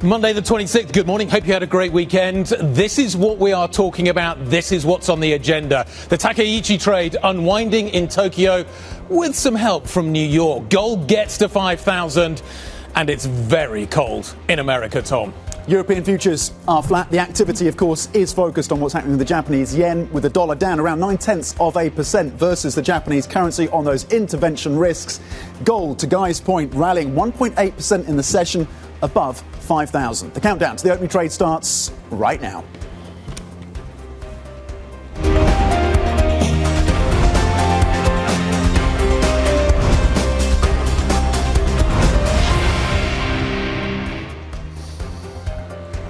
Monday the 26th, good morning. Hope you had a great weekend. This is what we are talking about. This is what's on the agenda. The Takaichi trade unwinding in Tokyo with some help from New York. Gold gets to 5,000 and it's very cold in America, Tom. European futures are flat. The activity, of course, is focused on what's happening with the Japanese yen, with the dollar down around 0.9% versus the Japanese currency on those intervention risks. Gold, to Guy's point, rallying 1.8% in the session, above 5,000. The countdown to the opening trade starts right now.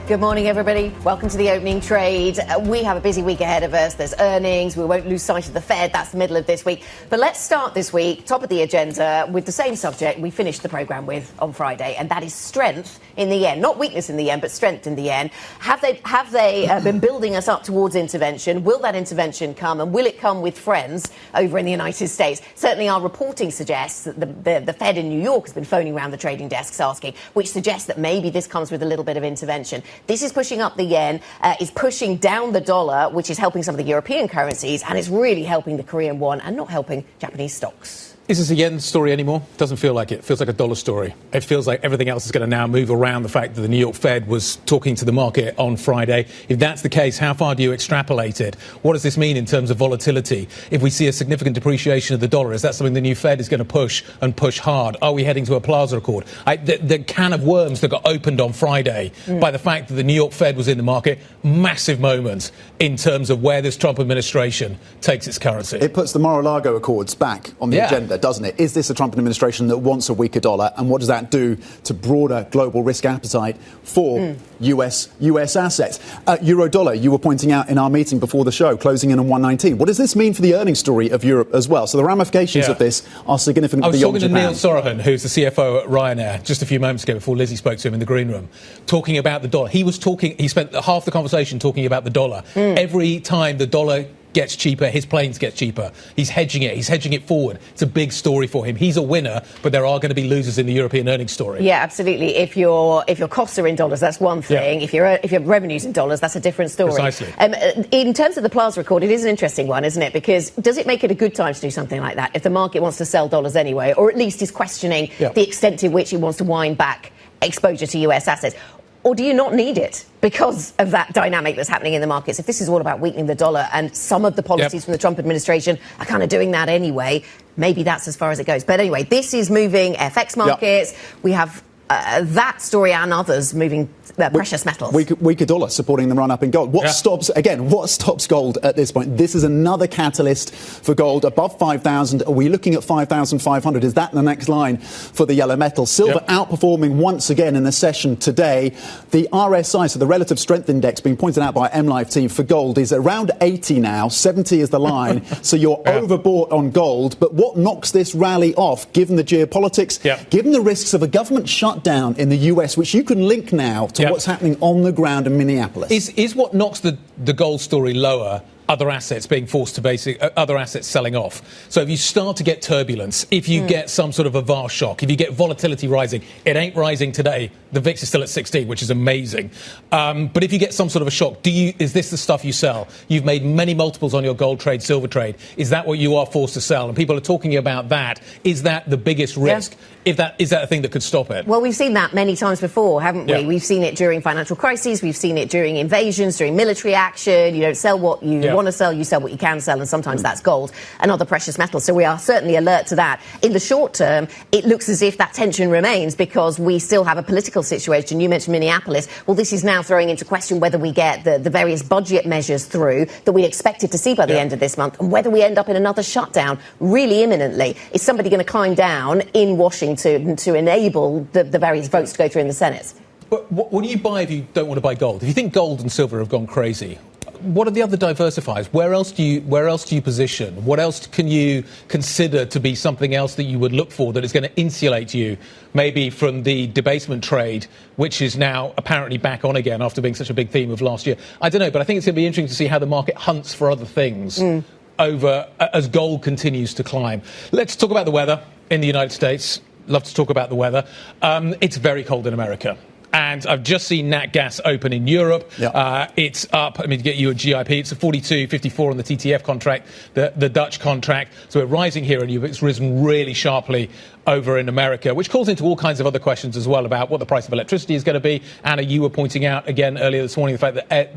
Good morning, everybody. Welcome to the opening trade. We have a busy week ahead of us. There's earnings. We won't lose sight of the Fed. That's the middle of this week. But let's start this week, top of the agenda, with the same subject we finished the programme with on Friday, and that is strength in the yen. Not weakness in the yen, but strength in the yen. Have they been building us up towards intervention? Will that intervention come, and will it come with friends over in the United States? Certainly our reporting suggests that the Fed in New York has been phoning around the trading desks asking, which suggests that maybe this comes with a little bit of intervention. This is pushing up the yen, is pushing down the dollar, which is helping some of the European currencies, and it's really helping the Korean won and not helping Japanese stocks. Is this a yen story anymore? Doesn't feel like it. It feels like a dollar story. It feels like everything else is going to now move around the fact that the New York Fed was talking to the market on Friday. If that's the case, how far do you extrapolate it? What does this mean in terms of volatility? If we see a significant depreciation of the dollar, is that something the new Fed is going to push and push hard? Are we heading to a Plaza Accord? The can of worms that got opened on Friday by the fact that the New York Fed was in the market, massive moment in terms of where this Trump administration takes its currency. It puts the Mar-a-Lago Accords back on the agenda, doesn't it? Is this a Trump administration that wants a weaker dollar, and what does that do to broader global risk appetite for US assets? Euro dollar, you were pointing out in our meeting before the show, closing in on 119. What does this mean for the earnings story of Europe as well? So the ramifications of this are significant beyond Japan. I was talking to Neil Sorahan, who's the CFO at RyanAir, just a few moments ago before Lizzie spoke to him in the green room, talking about the dollar. He spent half the conversation talking about the dollar. Every time the dollar gets cheaper, his planes get cheaper. He's hedging it forward. It's a big story for him. He's a winner, but there are going to be losers in the European earnings story. Yeah, absolutely. If your costs are in dollars, that's one thing. Yeah. If your revenue's in dollars, that's a different story. Precisely. In terms of the Plaza Accord, it is an interesting one, isn't it? Because does it make it a good time to do something like that if the market wants to sell dollars anyway, or at least is questioning the extent to which it wants to wind back exposure to US assets? Or do you not need it because of that dynamic that's happening in the markets? If this is all about weakening the dollar and some of the policies from the Trump administration are kind of doing that anyway, maybe that's as far as it goes. But anyway, this is moving FX markets. We have that story and others moving precious metals. Weaker dollar supporting the run-up in gold. What stops gold at this point? This is another catalyst for gold above 5,000. Are we looking at 5,500? Is that the next line for the yellow metal? Silver outperforming once again in the session today. The RSI, so the relative strength index being pointed out by MLIV team for gold, is around 80 now. 70 is the line. So you're overbought on gold. But what knocks this rally off, given the geopolitics, given the risks of a government shutdown in the US, which you can link now to what's happening on the ground in Minneapolis? Is what knocks the gold story lower other assets being forced to other assets selling off? So if you start to get turbulence, if you get some sort of a vast shock, if you get volatility rising, it ain't rising today. The VIX is still at 16, which is amazing. But if you get some sort of a shock, is this the stuff you sell? You've made many multiples on your gold trade, silver trade. Is that what you are forced to sell? And people are talking about that. Is that the biggest risk? Is that a thing that could stop it? Well, we've seen that many times before, haven't we? We've seen it during financial crises. We've seen it during invasions, during military action. You don't sell what you want to sell. You sell what you can sell. And sometimes that's gold and other precious metals. So we are certainly alert to that. In the short term, it looks as if that tension remains because we still have a political situation. You mentioned Minneapolis. Well, this is now throwing into question whether we get the various budget measures through that we expected to see by the end of this month, and whether we end up in another shutdown really imminently. Is somebody going to climb down in Washington to enable the various votes to go through in the Senate? But what do you buy if you don't want to buy gold? If you think gold and silver have gone crazy, what are the other diversifiers? Where else do you position? What else can you consider to be something else that you would look for that is going to insulate you maybe from the debasement trade, which is now apparently back on again after being such a big theme of last year? I don't know, but I think it's going to be interesting to see how the market hunts for other things over as gold continues to climb. Let's talk about the weather in the United States. Love to talk about the weather. It's very cold in America. And I've just seen NatGas open in Europe. Yep. It's up. I mean, to get you a GIP, it's a 42.54 on the TTF contract, the Dutch contract. So we're rising here, and it's risen really sharply over in America, which calls into all kinds of other questions as well about what the price of electricity is going to be. Anna, you were pointing out again earlier this morning the fact that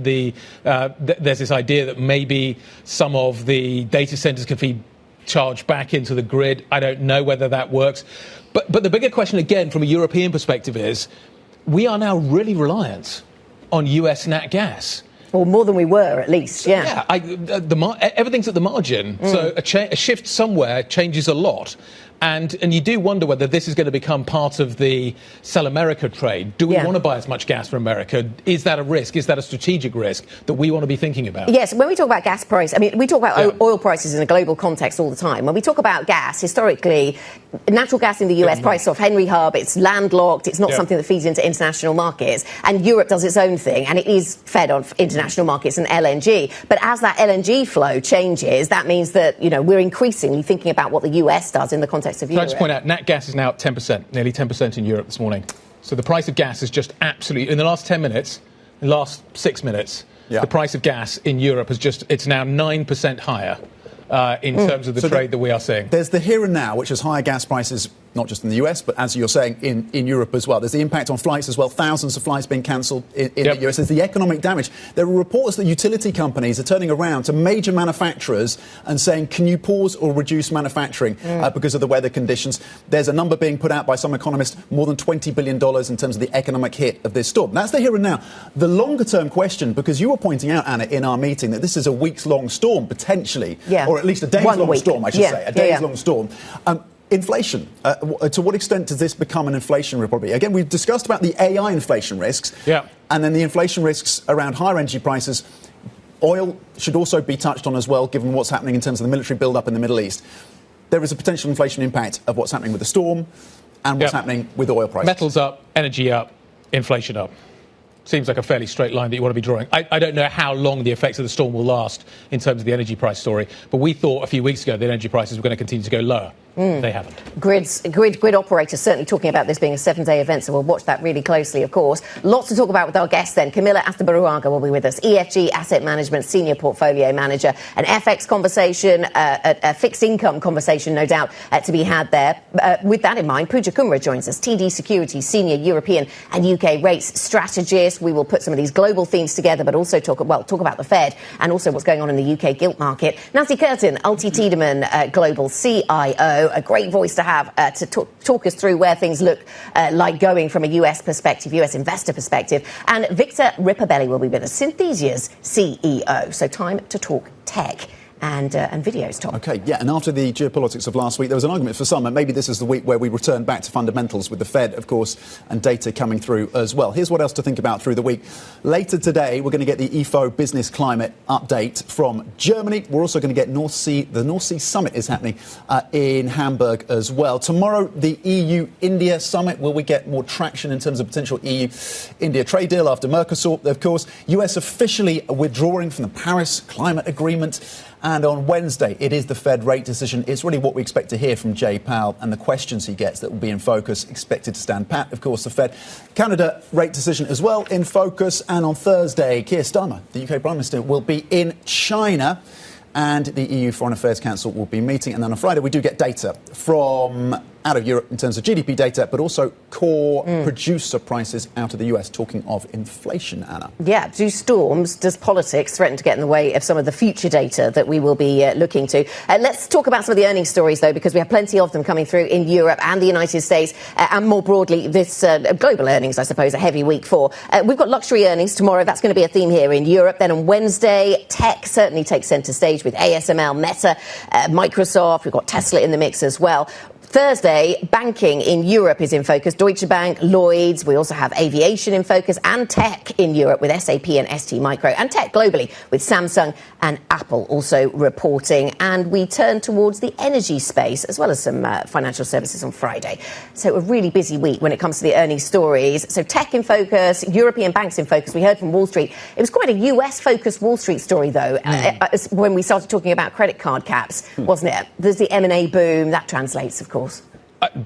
there's this idea that maybe some of the data centers can feed charge back into the grid. I don't know whether that works. But the bigger question, again, from a European perspective is, we are now really reliant on US nat gas. Or more than we were, at least, yeah. Everything's at the margin. So a shift somewhere changes a lot. And you do wonder whether this is going to become part of the sell America trade. Do we want to buy as much gas from America? Is that a risk? Is that a strategic risk that we want to be thinking about? Yes, when we talk about gas price, I mean, we talk about oil prices in a global context all the time. When we talk about gas, historically, natural gas in the US priced off Henry Hub, it's landlocked, it's not something that feeds into international markets. And Europe does its own thing, and it is fed on international markets and LNG. But as that LNG flow changes, that means that, we're increasingly thinking about what the US does in the context of Europe. Can I just point out, NatGas is now at 10%, nearly 10% in Europe this morning. So the price of gas is just absolutely, in the last 10 minutes, in the last 6 minutes, the price of gas in Europe it's now 9% higher in terms of the trade that we are seeing. There's the here and now, which is higher gas prices, not just in the US, but as you're saying, in Europe as well. There's the impact on flights as well. Thousands of flights being cancelled in the US. There's the economic damage. There are reports that utility companies are turning around to major manufacturers and saying, can you pause or reduce manufacturing because of the weather conditions? There's a number being put out by some economists, more than $20 billion in terms of the economic hit of this storm. That's the here and now. The longer-term question, because you were pointing out, Anna, in our meeting, that this is a weeks-long storm, potentially, or at least a days-long storm, I should say, a days-long storm. Inflation. To what extent does this become an inflationary problem? Again, we've discussed about the AI inflation risks, and then the inflation risks around higher energy prices. Oil should also be touched on as well, given what's happening in terms of the military build-up in the Middle East. There is a potential inflation impact of what's happening with the storm and what's happening with oil prices. Metals up, energy up, inflation up. Seems like a fairly straight line that you want to be drawing. I don't know how long the effects of the storm will last in terms of the energy price story, but we thought a few weeks ago that energy prices were going to continue to go lower. They haven't. Grid operators certainly talking about this being a 7-day event, so we'll watch that really closely, of course. Lots to talk about with our guests then. Camilla Astaburuaga will be with us, EFG Asset Management Senior Portfolio Manager. An FX conversation, a fixed income conversation, no doubt, to be had there. With that in mind, Pooja Kumra joins us, TD Securities Senior European and UK Rates Strategist. We will put some of these global themes together, but also talk about the Fed and also what's going on in the UK gilt market. Nancy Curtin, Ulti Tiedemann, Global CIO. A great voice to have to talk us through where things look like going from a US perspective, US investor perspective. And Victor Riparbelli will be with us, Synthesia's CEO. So time to talk tech and videos, Tom. OK, and after the geopolitics of last week, there was an argument for some, and maybe this is the week where we return back to fundamentals with the Fed, of course, and data coming through as well. Here's what else to think about through the week. Later today, we're going to get the IFO Business Climate update from Germany. We're also going to get the North Sea Summit is happening in Hamburg as well. Tomorrow, the EU-India Summit. Will we get more traction in terms of potential EU-India trade deal after Mercosur? Of course, US officially withdrawing from the Paris Climate Agreement. And on Wednesday, it is the Fed rate decision. It's really what we expect to hear from Jay Powell and the questions he gets that will be in focus, expected to stand pat. Of course, the Fed Canada rate decision as well in focus. And on Thursday, Keir Starmer, the UK Prime Minister, will be in China. And the EU Foreign Affairs Council will be meeting. And then on Friday, we do get data from out of Europe in terms of GDP data, but also core producer prices out of the US, talking of inflation, Anna. Yeah, does politics threaten to get in the way of some of the future data that we will be looking to? Let's talk about some of the earnings stories, though, because we have plenty of them coming through in Europe and the United States, and more broadly, this global earnings, I suppose, a heavy week for. We've got luxury earnings tomorrow. That's going to be a theme here in Europe. Then on Wednesday, tech certainly takes centre stage with ASML, Meta, Microsoft. We've got Tesla in the mix as well. Thursday, banking in Europe is in focus. Deutsche Bank, Lloyds. We also have aviation in focus and tech in Europe with SAP and ST Micro, and tech globally with Samsung and Apple also reporting. And we turn towards the energy space as well as some financial services on Friday. So a really busy week when it comes to the earnings stories. So tech in focus, European banks in focus. We heard from Wall Street. It was quite a US-focused Wall Street story, though, when we started talking about credit card caps, wasn't it? There's the M&A boom. That translates, of course.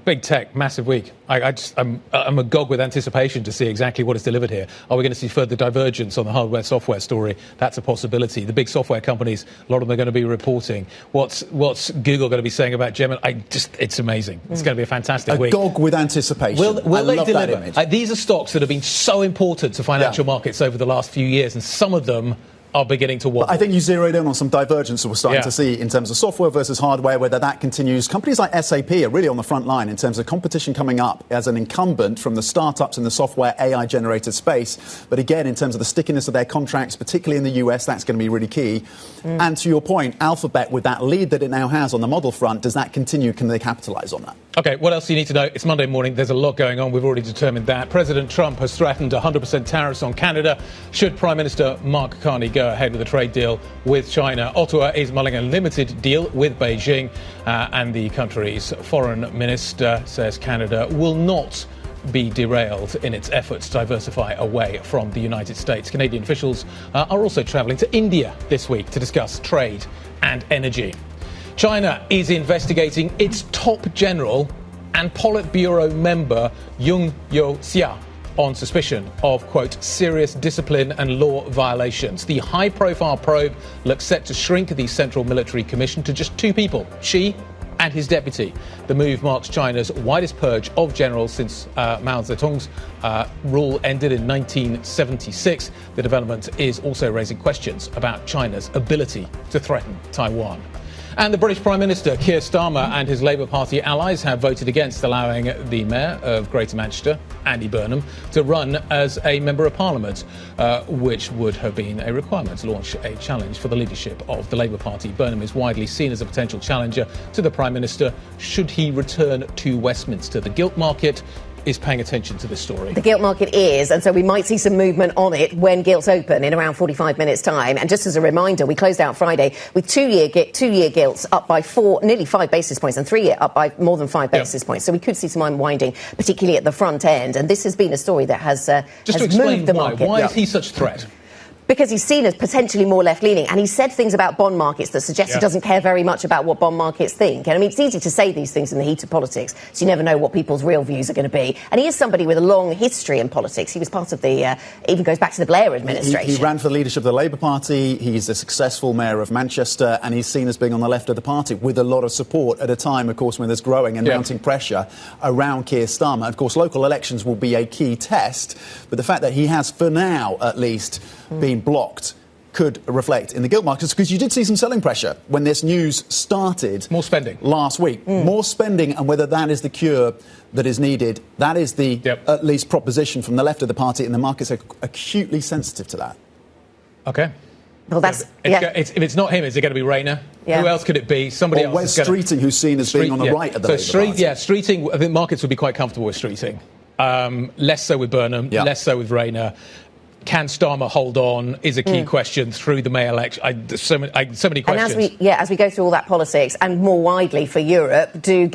Big tech, massive week. I'm agog with anticipation to see exactly what is delivered here. Are we going to see further divergence on the hardware-software story? That's a possibility. The big software companies, a lot of them are going to be reporting. What's Google going to be saying about Gemini? It's amazing. It's going to be a fantastic week. Agog with anticipation. Will they love deliver? That image. These are stocks that have been so important to financial markets over the last few years, and some of them are beginning to wobble. I think you zeroed in on some divergence that we're starting to see in terms of software versus hardware, whether that continues. Companies like SAP are really on the front line in terms of competition coming up as an incumbent from the startups in the software AI-generated space. But again, in terms of the stickiness of their contracts, particularly in the US, that's going to be really key. And to your point, Alphabet, with that lead that it now has on the model front, does that continue? Can they capitalise on that? OK, what else do you need to know? It's Monday morning. There's a lot going on. We've already determined that. President Trump has threatened 100% tariffs on Canada should Prime Minister Mark Carney go ahead with a trade deal with China. Ottawa is mulling a limited deal with Beijing, and the country's foreign minister says Canada will not be derailed in its efforts to diversify away from the United States. Canadian officials are also travelling to India this week to discuss trade and energy. China is investigating its top general and Politburo member Jung Yo-xia on suspicion of, quote, serious discipline and law violations. The high-profile probe looks set to shrink the Central Military Commission to just two people, Xi and his deputy. The move marks China's widest purge of generals since Mao Zedong's rule ended in 1976. The development is also raising questions about China's ability to threaten Taiwan. And the British Prime Minister, Keir Starmer, and his Labour Party allies have voted against allowing the Mayor of Greater Manchester, Andy Burnham, to run as a Member of Parliament, which would have been a requirement to launch a challenge for the leadership of the Labour Party. Burnham is widely seen as a potential challenger to the Prime Minister should he return to Westminster. The gilt market is paying attention to this story. The gilt market is, and so we might see some movement on it when gilts open in around 45 minutes' time. And just as a reminder, we closed out Friday with two-year gilts up by nearly 5 basis points, and 3-year up by more than 5 basis points. So we could see some unwinding, particularly at the front end. And this has been a story that has moved the market. Why is he such a threat? Because he's seen as potentially more left-leaning, and he said things about bond markets that suggest he doesn't care very much about what bond markets think. And I mean, it's easy to say these things in the heat of politics, so you never know what people's real views are going to be. And he is somebody with a long history in politics. He was part of the, even goes back to the Blair administration. He ran for the leadership of the Labour Party. He's a successful mayor of Manchester, and he's seen as being on the left of the party with a lot of support at a time, of course, when there's growing and mounting pressure around Keir Starmer. Of course, local elections will be a key test, but the fact that he has, for now at least, been blocked could reflect in the gilt markets, because you did see some selling pressure when this news started. More spending. Last week. More spending, and whether that is the cure that is needed, that is the, at least, proposition from the left of the party, and the markets are acutely sensitive to that. OK. Well, that's... if it's not him, is it going to be Rayner? Who else could it be? Somebody else. Where's Streeting, who's seen as being on the right of the Labour Party? Streeting, I think markets would be quite comfortable with Streeting. Less so with Burnham, less so with Rayner. Can Starmer hold on is a key question through the May election. There's so many questions. And as we go through all that politics, and more widely for Europe, do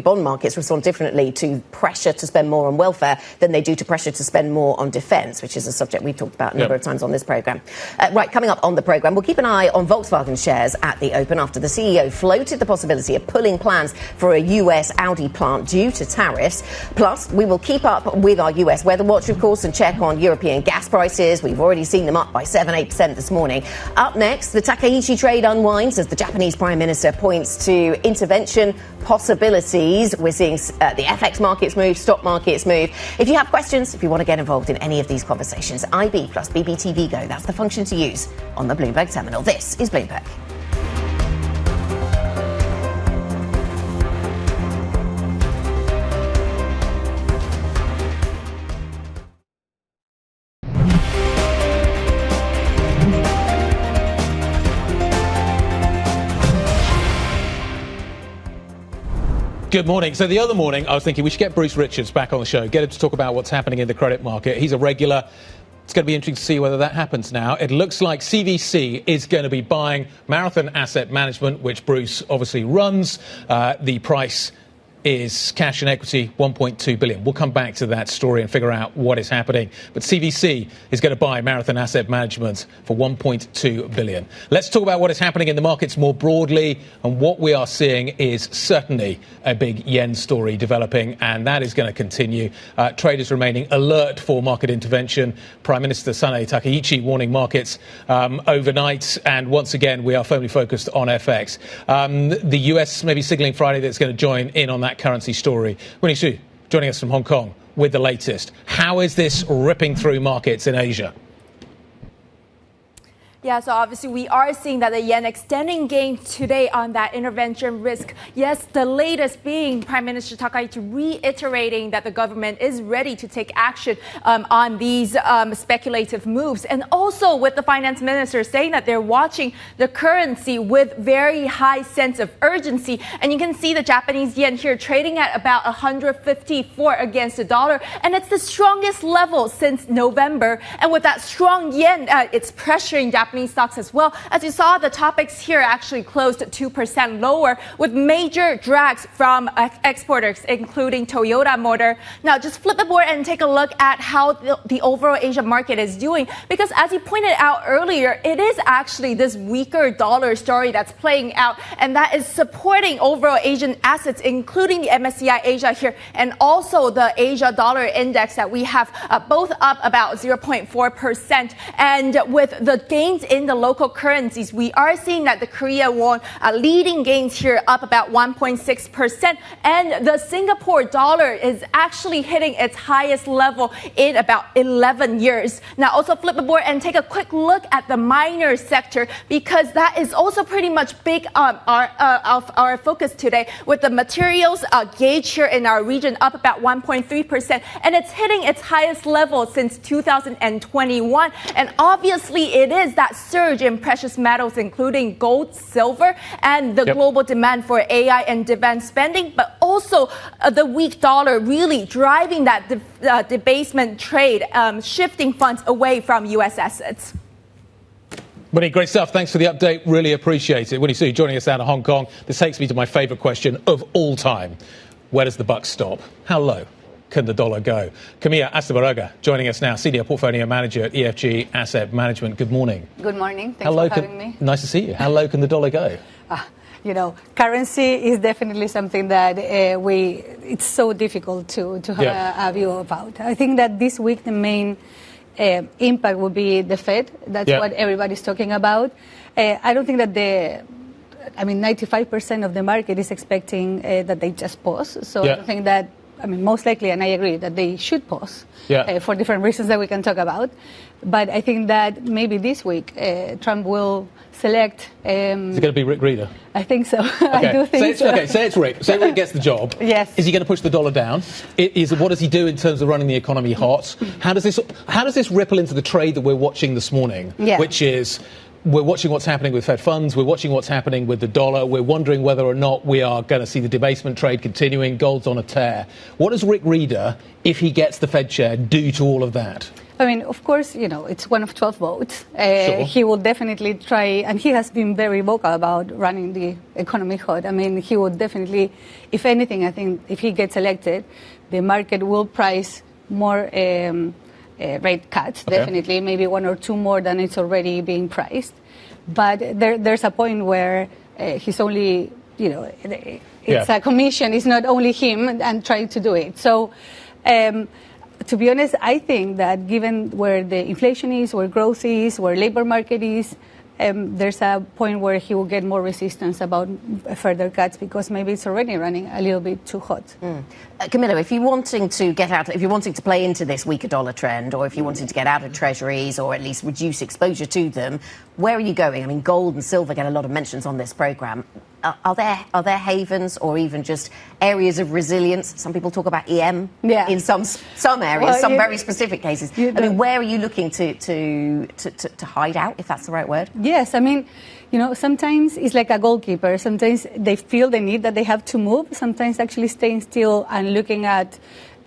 bond markets respond differently to pressure to spend more on welfare than they do to pressure to spend more on defence, which is a subject we've talked about a number of times on this programme. Right, coming up on the programme, we'll keep an eye on Volkswagen shares at the open after the CEO floated the possibility of pulling plans for a US Audi plant due to tariffs. Plus, we will keep up with our US weather watch, of course, and check on European gas prices. We've already seen them up by 7-8% this morning. Up next, the Takaichi trade unwinds as the Japanese Prime Minister points to intervention possibilities. We're seeing the FX markets move, stock markets move. If you have questions, if you want to get involved in any of these conversations, IB plus BBTV Go, that's the function to use on the Bloomberg terminal. This is Bloomberg. Good morning. So the other morning, I was thinking we should get Bruce Richards back on the show, get him to talk about what's happening in the credit market. He's a regular. It's going to be interesting to see whether that happens now. It looks like CVC is going to be buying Marathon Asset Management, which Bruce obviously runs. The price is cash and equity, 1.2 billion. We'll come back to that story and figure out what is happening. But CVC is going to buy Marathon Asset Management for 1.2 billion. Let's talk about what is happening in the markets more broadly. And what we are seeing is certainly a big yen story developing, and that is going to continue. Traders remaining alert for market intervention. Prime Minister Sanae Takaichi warning markets overnight. And once again, we are firmly focused on FX. The US may be signalling Friday that it's going to join in on that currency story. Winnie Xu joining us from Hong Kong with the latest. How is this ripping through markets in Asia? Yeah, so obviously we are seeing that the yen extending gains today on that intervention risk. Yes, the latest being Prime Minister Takaichi reiterating that the government is ready to take action on these speculative moves. And also with the finance minister saying that they're watching the currency with very high sense of urgency. And you can see the Japanese yen here trading at about 154 against the dollar. And it's the strongest level since November. And with that strong yen, it's pressuring Japanese stocks as well. As you saw, the topics here actually closed 2% lower with major drags from exporters, including Toyota Motor. Now, just flip the board and take a look at how the overall Asia market is doing, because as you pointed out earlier, it is actually this weaker dollar story that's playing out, and that is supporting overall Asian assets, including the MSCI Asia here, and also the Asia dollar index that we have both up about 0.4%. And with the gains in the local currencies, we are seeing that the Korea won leading gains here up about 1.6%, and the Singapore dollar is actually hitting its highest level in about 11 years. Now also flip the board and take a quick look at the minor sector, because that is also pretty much big our focus today, with the materials gauge here in our region up about 1.3%, and it's hitting its highest level since 2021. And obviously it is that surge in precious metals, including gold, silver, and the global demand for AI and defense spending, but also the weak dollar really driving that debasement trade, shifting funds away from U.S. assets. Winnie, great stuff. Thanks for the update. Really appreciate it. Winnie Xu joining us out of Hong Kong. This takes me to my favourite question of all time. Where does the buck stop? How low can the dollar go? Camilla Astabarraga joining us now, Senior Portfolio Manager at EFG Asset Management. Good morning. Good morning. Thanks for having me. Nice to see you. How low can the dollar go? Currency is definitely something that it's so difficult to have a view about. I think that this week the main impact will be the Fed. That's what everybody's talking about. I don't think that 95% of the market is expecting that they just pause. So I don't think that, most likely, and I agree, that they should pause for different reasons that we can talk about. But I think that maybe this week Trump will select... is it going to be Rick Reader? I think so. Okay. I do think so. Okay, say it's Rick. Say Rick gets the job. Yes. Is he going to push the dollar down? What does he do in terms of running the economy hot? How does this ripple into the trade that we're watching this morning? Which is... We're watching what's happening with Fed funds. We're watching what's happening with the dollar. We're wondering whether or not we are going to see the debasement trade continuing. Gold's on a tear. What does Rick Reader, if he gets the Fed chair, do to all of that? Of course, it's one of 12 votes. He will definitely try, and he has been very vocal about running the economy hot. He will definitely, if anything, I think if he gets elected, the market will price more rate cuts, definitely, maybe one or two more than it's already being priced. But there's a point where he's only, it's a commission, it's not only him and trying to do it. So, to be honest, I think that given where the inflation is, where growth is, where labor market is, there's a point where he will get more resistance about further cuts, because maybe it's already running a little bit too hot. Camilla, if you're wanting to play into this weaker dollar trend, or if you're wanting to get out of treasuries or at least reduce exposure to them, where are you going? Gold and silver get a lot of mentions on this programme. Are there havens or even just areas of resilience? Some people talk about EM in some areas, very specific cases. Where are you looking to hide out, if that's the right word? Yes, sometimes it's like a goalkeeper. Sometimes they feel the need that they have to move. Sometimes actually staying still and looking at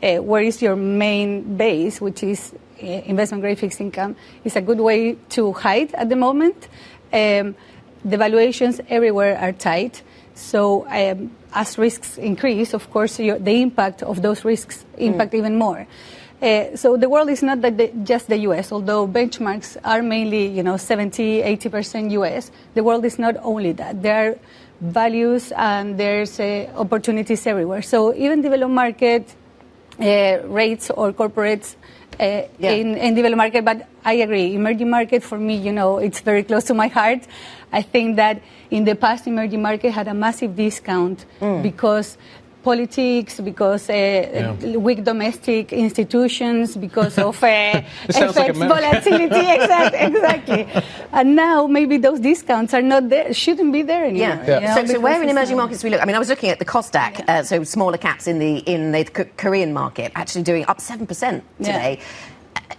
where is your main base, which is investment-grade fixed income, is a good way to hide at the moment. The valuations everywhere are tight. So as risks increase, of course, the impact of those risks impact even more. So the world is not just the U.S., although benchmarks are mainly, 70, 80% U.S. The world is not only that. There are values and there's opportunities everywhere. So even developed market rates or corporates in developed market, but I agree, emerging market for me, it's very close to my heart. I think that in the past, emerging market had a massive discount because politics, because weak domestic institutions, because of FX volatility. Exactly. And now maybe those discounts are not there, shouldn't be there anymore. So where in emerging markets we look? I mean, I was looking at the Kosdaq, so smaller caps in the Korean market, actually doing up 7% today.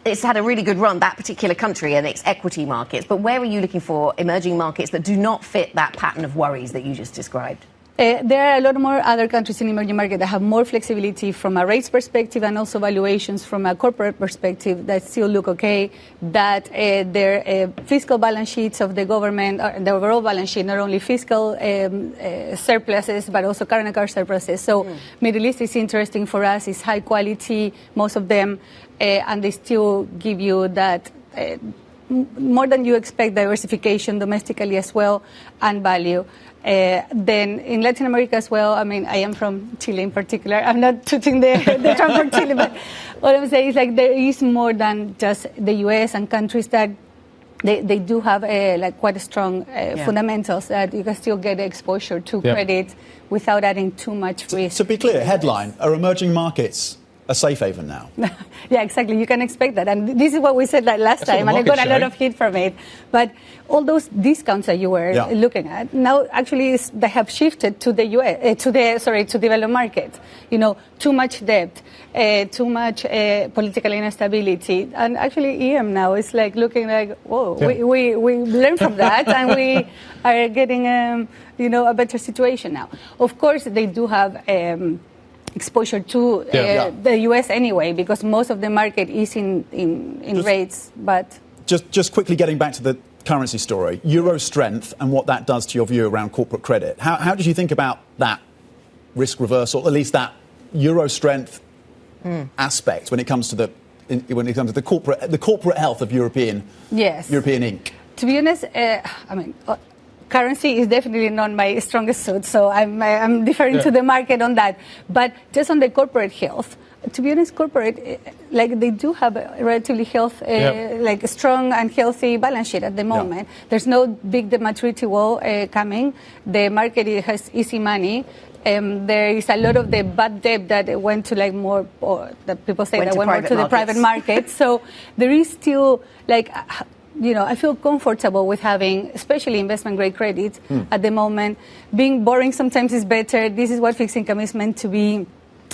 It's had a really good run, that particular country and its equity markets. But where are you looking for emerging markets that do not fit that pattern of worries that you just described? There are a lot more other countries in emerging markets that have more flexibility from a rates perspective and also valuations from a corporate perspective that still look okay, that their fiscal balance sheets of the government, or the overall balance sheet, not only fiscal surpluses, but also current account surpluses. So Middle East is interesting for us, it's high quality, most of them, and they still give you that more than you expect diversification domestically as well and value. Then in Latin America as well, I mean, I am from Chile in particular. I'm not touching the Trump for Chile, but what I'm saying is like there is more than just the U.S. and countries that they do have quite strong fundamentals that you can still get exposure to credit without adding too much risk. To be clear, headline, are emerging markets a safe haven now? Yeah, exactly. You can expect that. And this is what we said last time, and I got a lot of heat from it. But all those discounts that you were looking at, now actually they have shifted to the US, to developed markets. Too much debt, too much political instability. And actually EM now is looking like, whoa, we learned from that and we are getting, a better situation now. Of course, they do have exposure to the U.S. anyway, because most of the market is in rates. But just quickly getting back to the currency story, euro strength and what that does to your view around corporate credit. How did you think about that risk reversal, at least that euro strength aspect when it comes to the corporate health of European Inc.? To be honest, currency is definitely not my strongest suit, so I'm deferring to the market on that. But just on the corporate health, to be honest, corporate, they do have a relatively strong and healthy balance sheet at the moment. There's no big maturity wall coming. The market has easy money. There is a lot of the bad debt that went to more, or that people say that went more to the private market. So there is still I feel comfortable with having, especially investment-grade credit at the moment. Being boring sometimes is better. This is what fixed income is meant to be.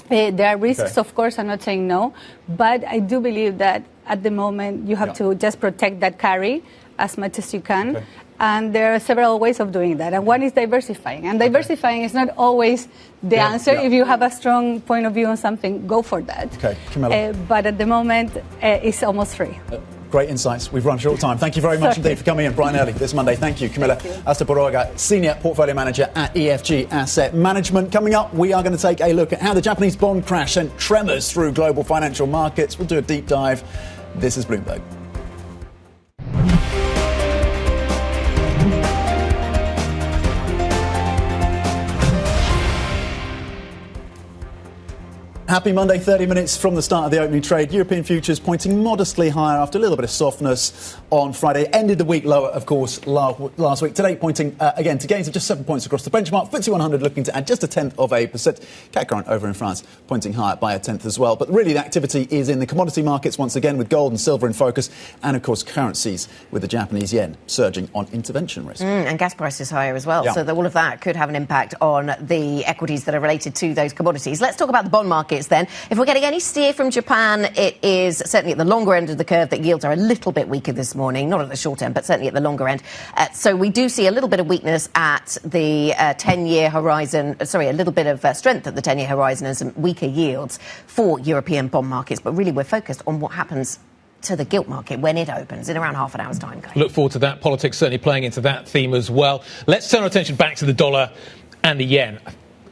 There are risks, of course, I'm not saying no. But I do believe that at the moment you have to just protect that carry as much as you can. Okay. And there are several ways of doing that. And one is diversifying. And diversifying is not always the answer. If you have a strong point of view on something, go for that. Okay, Camilla. But at the moment, it's almost free. Great insights. We've run short time. Thank you very much indeed for coming in bright and early this Monday. Thank you, Camilla Astaporoga, Senior Portfolio Manager at EFG Asset Management. Coming up, we are going to take a look at how the Japanese bond crash sent tremors through global financial markets. We'll do a deep dive. This is Bloomberg. Happy Monday, 30 minutes from the start of the opening trade. European futures pointing modestly higher after a little bit of softness on Friday. Ended the week lower, of course, last week. Today pointing again to gains of just 7 points across the benchmark. FTSE 100 looking to add just 0.1%. CAC current over in France pointing higher by 0.1 as well. But really the activity is in the commodity markets once again, with gold and silver in focus, and of course currencies with the Japanese yen surging on intervention risk. And gas prices higher as well. So all of that could have an impact on the equities that are related to those commodities. Let's talk about the bond markets then. If we're getting any steer from Japan, it is certainly at the longer end of the curve that yields are a little bit weaker this morning, not at the short end, but certainly at the longer end. So we do see a little bit of weakness at the 10-year horizon, a little bit of strength at the 10-year horizon and some weaker yields for European bond markets. But really we're focused on what happens to the gilt market when it opens in around half an hour's time. Look forward to that. Politics certainly playing into that theme as well. Let's turn our attention back to the dollar. And the yen,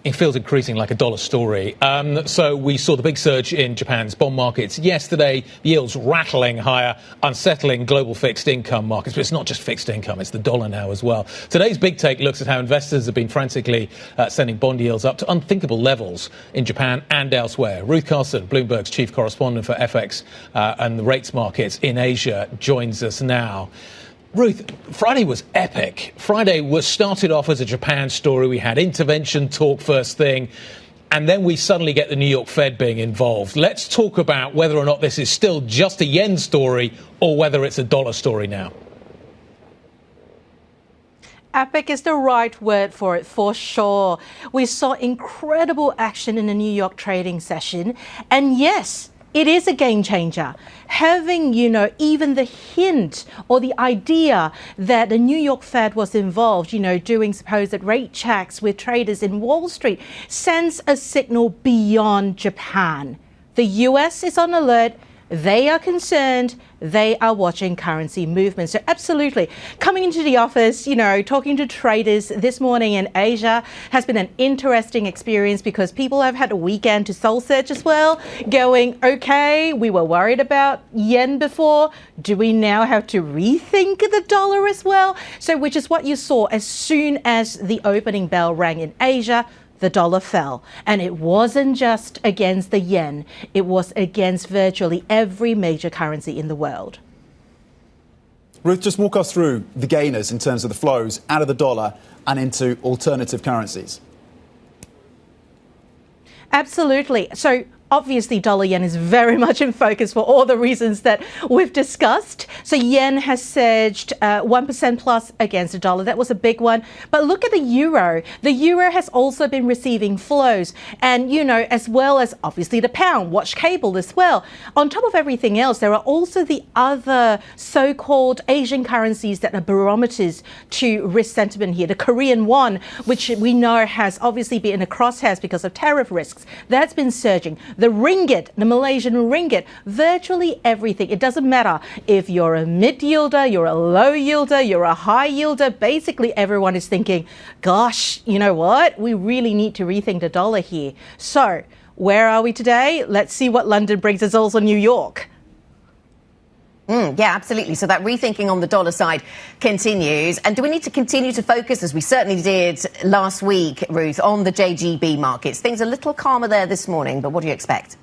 it feels increasing like a dollar story. So we saw the big surge in Japan's bond markets yesterday, yields rattling higher, unsettling global fixed income markets. But it's not just fixed income, it's the dollar now as well. Today's big take looks at how investors have been frantically sending bond yields up to unthinkable levels in Japan and elsewhere. Ruth Carson, Bloomberg's chief correspondent for FX and the rates markets in Asia, joins us now. Ruth, Friday was epic. Friday was started off as a Japan story. We had intervention talk first thing, and then we suddenly get the New York Fed being involved. Let's talk about whether or not this is still just a yen story or whether it's a dollar story now. Epic is the right word for it, for sure. We saw incredible action in the New York trading session, and yes, it is a game changer. Having, even the hint or the idea that the New York Fed was involved, doing supposed rate checks with traders in Wall Street sends a signal beyond Japan. The US is on alert. They are concerned. They are watching currency movements. So absolutely, coming into the office, talking to traders this morning in Asia has been an interesting experience because people have had a weekend to soul search as well, going, okay, we were worried about yen before. Do we now have to rethink the dollar as well? So which is what you saw as soon as the opening bell rang in Asia. The dollar fell. And it wasn't just against the yen, it was against virtually every major currency in the world. Ruth, just walk us through the gainers in terms of the flows out of the dollar and into alternative currencies. Absolutely. So obviously, dollar yen is very much in focus for all the reasons that we've discussed. So yen has surged 1% plus against the dollar. That was a big one. But look at the euro. The euro has also been receiving flows. And, as well as obviously the pound, watch cable as well. On top of everything else, there are also the other so-called Asian currencies that are barometers to risk sentiment here. The Korean won, which we know has obviously been in the crosshairs because of tariff risks. That's been surging. The ringgit, the Malaysian ringgit, virtually everything. It doesn't matter if you're a mid-yielder, you're a low yielder, you're a high yielder. Basically, everyone is thinking, gosh, you know what? We really need to rethink the dollar here. So where are we today? Let's see what London brings us, also New York. Yeah, absolutely. So that rethinking on the dollar side continues. And do we need to continue to focus, as we certainly did last week, Ruth, on the JGB markets? Things are a little calmer there this morning, but what do you expect?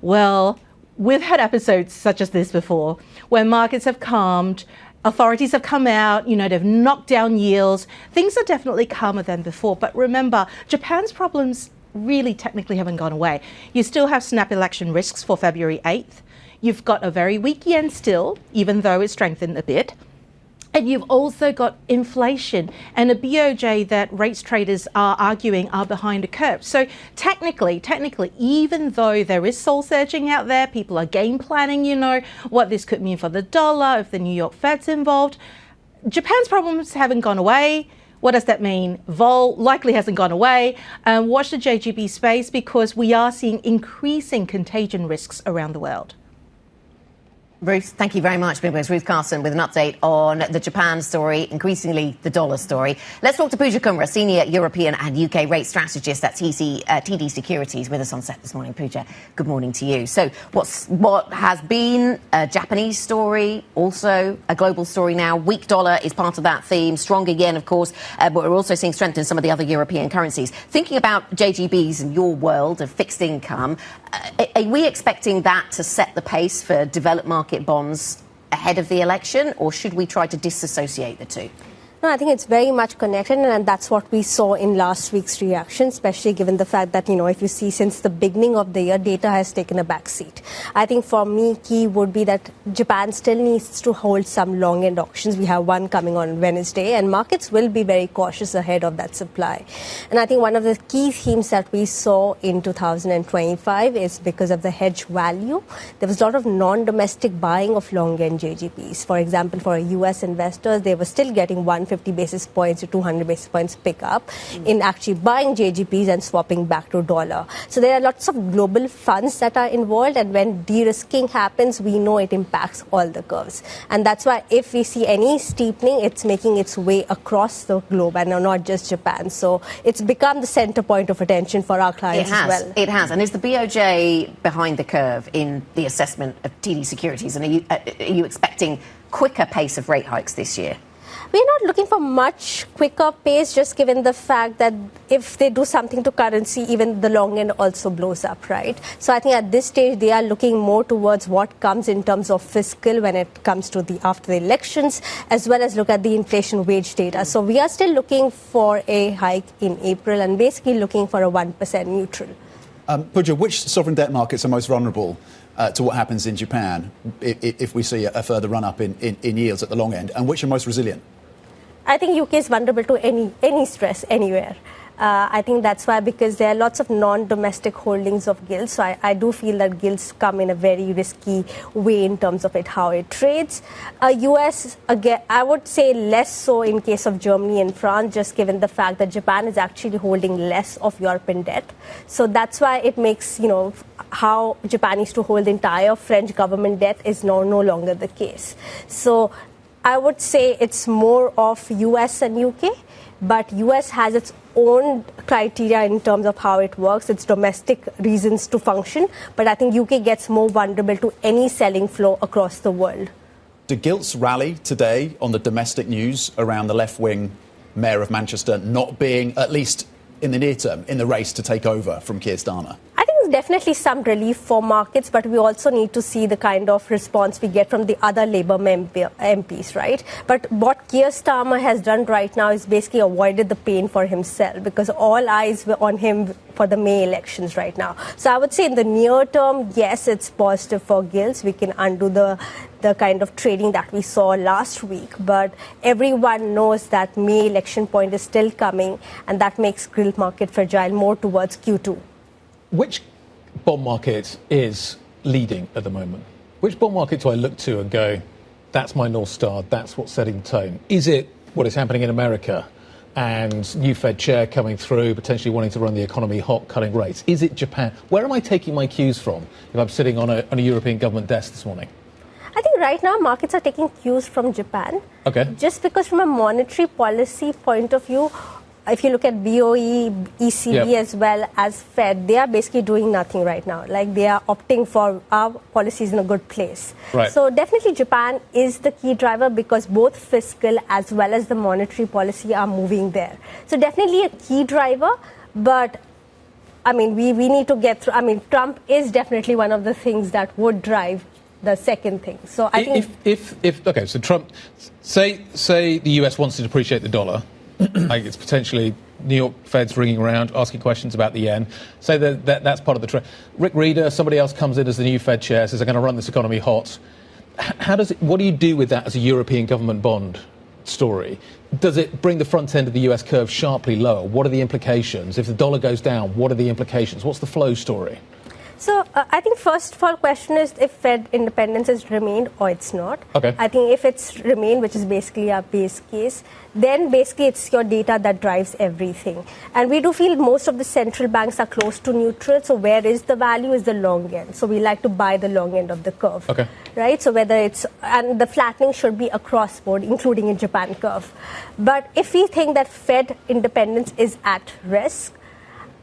Well, we've had episodes such as this before, where markets have calmed, authorities have come out, they've knocked down yields. Things are definitely calmer than before. But remember, Japan's problems really technically haven't gone away. You still have snap election risks for February 8th. You've got a very weak yen still, even though it's strengthened a bit. And you've also got inflation and a BOJ that rates traders are arguing are behind the curve. So technically, even though there is soul searching out there, people are game planning, what this could mean for the dollar if the New York Fed's involved. Japan's problems haven't gone away. What does that mean? Vol likely hasn't gone away. Watch the JGB space because we are seeing increasing contagion risks around the world. Ruth, thank you very much. Bloomberg's Ruth Carson with an update on the Japan story, increasingly the dollar story. Let's talk to Pooja Kumra, Senior European and UK Rate Strategist at TD Securities, with us on set this morning. Pooja, good morning to you. So what has been a Japanese story, also a global story now. Weak dollar is part of that theme. Stronger yen, of course, but we're also seeing strength in some of the other European currencies. Thinking about JGBs and your world of fixed income, are we expecting that to set the pace for developed market bonds ahead of the election, or should we try to disassociate the two? No, I think it's very much connected, and that's what we saw in last week's reaction, especially given the fact that, if you see since the beginning of the year, data has taken a back seat. I think for me, key would be that Japan still needs to hold some long-end auctions. We have one coming on Wednesday, and markets will be very cautious ahead of that supply. And I think one of the key themes that we saw in 2025 is because of the hedge value. There was a lot of non-domestic buying of long-end JGBs. For example, for US investors, they were still getting 1 150 basis points to 200 basis points pickup in actually buying JGBs and swapping back to dollar. So there are lots of global funds that are involved, and when de-risking happens, we know it impacts all the curves. And that's why if we see any steepening, it's making its way across the globe and not just Japan. So it's become the center point of attention for our clients as well. It has. And is the BOJ behind the curve in the assessment of TD Securities? And are you expecting quicker pace of rate hikes this year? We're not looking for much quicker pace, just given the fact that if they do something to currency, even the long end also blows up, right? So I think at this stage, they are looking more towards what comes in terms of fiscal when it comes to after the elections, as well as look at the inflation wage data. So we are still looking for a hike in April and basically looking for a 1% neutral. Pooja, which sovereign debt markets are most vulnerable to what happens in Japan if we see a further run-up in yields at the long end, and which are most resilient? I think UK is vulnerable to any stress anywhere. I think that's why, because there are lots of non-domestic holdings of gilts. So I do feel that gilts come in a very risky way in terms of how it trades. US, again, I would say less so in case of Germany and France, just given the fact that Japan is actually holding less of European debt. So that's why it makes, how Japan used to hold the entire French government debt is no longer the case. So I would say it's more of US and UK, but US has its own criteria in terms of how it works, its domestic reasons to function. But I think UK gets more vulnerable to any selling flow across the world. Do gilts rally today on the domestic news around the left-wing mayor of Manchester not being, at least in the near term, in the race to take over from Keir Starmer? I think there's definitely some relief for markets, but we also need to see the kind of response we get from the other Labour MPs, right? But what Keir Starmer has done right now is basically avoided the pain for himself, because all eyes were on him for the May elections right now. So I would say in the near term, yes, it's positive for gilts. We can undo the kind of trading that we saw last week, but everyone knows that May election point is still coming, and that makes gilt market fragile more towards Q2. Which bond market is leading at the moment? Which bond market do I look to and go, that's my North Star, that's what's setting the tone? Is it what is happening in America and new Fed chair coming through, potentially wanting to run the economy hot, cutting rates? Is it Japan? Where am I taking my cues from if I'm sitting on a European government desk this morning? I think right now markets are taking cues from Japan. Okay. Just because from a monetary policy point of view, if you look at BOE, ECB as well as Fed, they are basically doing nothing right now. Like, they are opting for our policies in a good place. Right. So definitely Japan is the key driver, because both fiscal as well as the monetary policy are moving there. So definitely a key driver, but I mean, we need to get through. I mean, Trump is definitely one of the things that would drive the second thing. So I think okay, so Trump, say the US wants to depreciate the dollar. Like, it's potentially New York Fed's ringing around, asking questions about the yen. Say that's part of the trend. Rick Reeder, somebody else comes in as the new Fed chair, says they're going to run this economy hot. What do you do with that as a European government bond story? Does it bring the front end of the US curve sharply lower? What are the implications? If the dollar goes down, what are the implications? What's the flow story? So I think first of all, question is if Fed independence has remained or it's not. Okay. I think if it's remained, which is basically our base case, then basically it's your data that drives everything. And we do feel most of the central banks are close to neutral. So where is the value is the long end. So we like to buy the long end of the curve. Okay. Right? So whether it's, and the flattening should be across board, including in Japan curve. But if we think that Fed independence is at risk,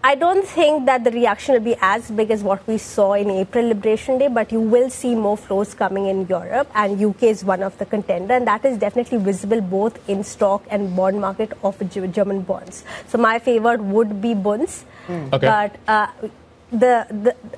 I don't think that the reaction will be as big as what we saw in April Liberation Day, but you will see more flows coming in Europe, and UK is one of the contender, and that is definitely visible both in stock and bond market of German bonds. So my favorite would be bonds, Okay. But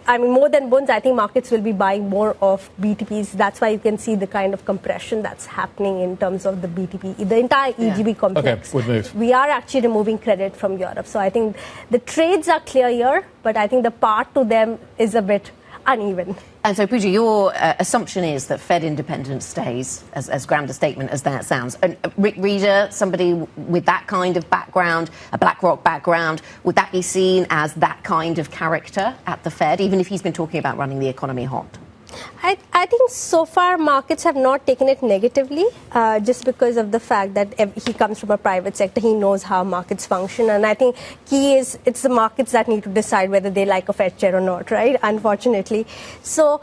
I mean, more than bonds, I think markets will be buying more of BTPs. That's why you can see the kind of compression that's happening in terms of the BTP, the entire EGB complex. Okay, would move. We are actually removing credit from Europe. So I think the trades are clear here, but I think the path to them is a bit uneven. And so, Pooja, your assumption is that Fed independence stays, as grand a statement as that sounds. And Rick Reeder, somebody with that kind of background, a BlackRock background, would that be seen as that kind of character at the Fed, even if he's been talking about running the economy hot? I think so far markets have not taken it negatively, just because of the fact that he comes from a private sector. He knows how markets function. And I think key is it's the markets that need to decide whether they like a Fed chair or not, right? Unfortunately. So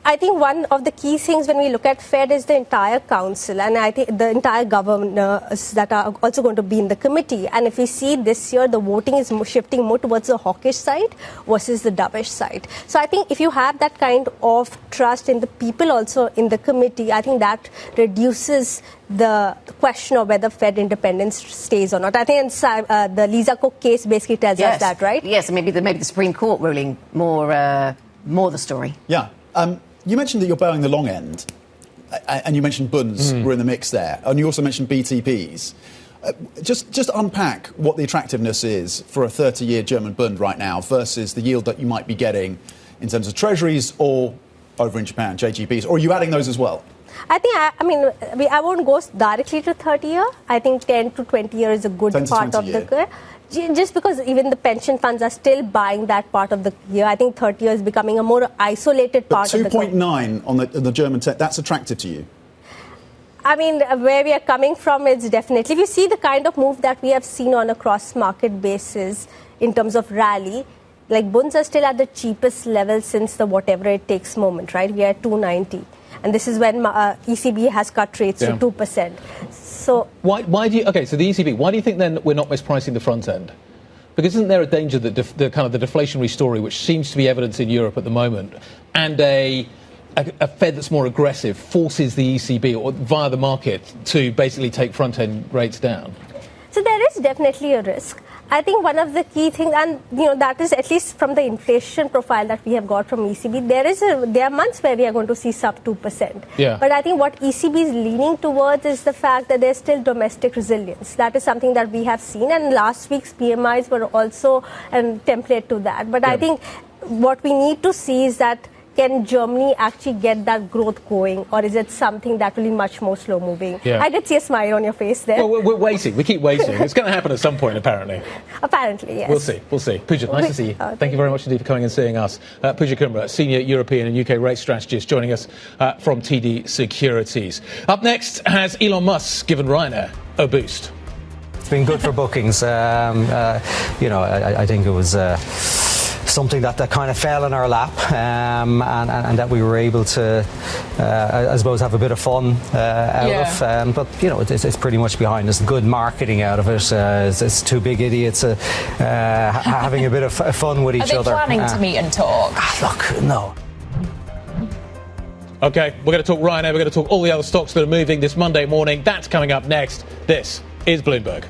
I think one of the key things when we look at Fed is the entire council, and I think the entire governors that are also going to be in the committee. And if we see this year, the voting is shifting more towards the hawkish side versus the dovish side. So I think if you have that kind of trust in the people also in the committee, I think that reduces the question of whether Fed independence stays or not. I think the Lisa Cook case basically tells us that, right? Yes, and maybe the Supreme Court ruling more the story. Yeah. You mentioned that you're bowing the long end, and you mentioned bunds were in the mix there, and you also mentioned BTPs. Just unpack what the attractiveness is for a 30-year German bund right now versus the yield that you might be getting in terms of treasuries or over in Japan, JGBs, or are you adding those as well? I think, I won't go directly to 30-year. I think 10 to 20 years is a good part of the curve. Just because even the pension funds are still buying that part of the year, I think 30 years is becoming a more isolated part of the curve. 2.9 on the German tech, that's attractive to you? I mean, where we are coming from is definitely, if you see the kind of move that we have seen on a cross-market basis in terms of rally, like bunds are still at the cheapest level since the whatever it takes moment, right? We are at 290. And this is when ECB has cut rates to 2%. So why do you? Okay, so the ECB. Why do you think then we're not mispricing the front end? Because isn't there a danger that the kind of the deflationary story, which seems to be evident in Europe at the moment, and a Fed that's more aggressive forces the ECB or via the market to basically take front end rates down? So there is definitely a risk. I think one of the key things, and that is at least from the inflation profile that we have got from ECB, there are months where we are going to see sub 2%. Yeah. But I think what ECB is leaning towards is the fact that there's still domestic resilience. That is something that we have seen, and last week's PMIs were also a template to that. But I think what we need to see is that can Germany actually get that growth going, or is it something that will be much more slow moving? Yeah. I did see a smile on your face there. Well, we're waiting. We keep waiting. It's going to happen at some point, apparently. Apparently, yes. We'll see. Pooja, nice to see you. Thank you very much indeed for coming and seeing us. Pooja Kumra, Senior European and UK Rate Strategist, joining us from TD Securities. Up next, has Elon Musk given RyanAir a boost? It's been good for bookings. I think it was something that kind of fell in our lap, and that we were able to, I suppose, have a bit of fun out of. But it's pretty much behind us. Good marketing out of it. It's two big idiots having a bit of fun with each other. Are they planning to meet and talk? Look, no. OK, we're going to talk RyanAir. We're going to talk all the other stocks that are moving this Monday morning. That's coming up next. This is Bloomberg.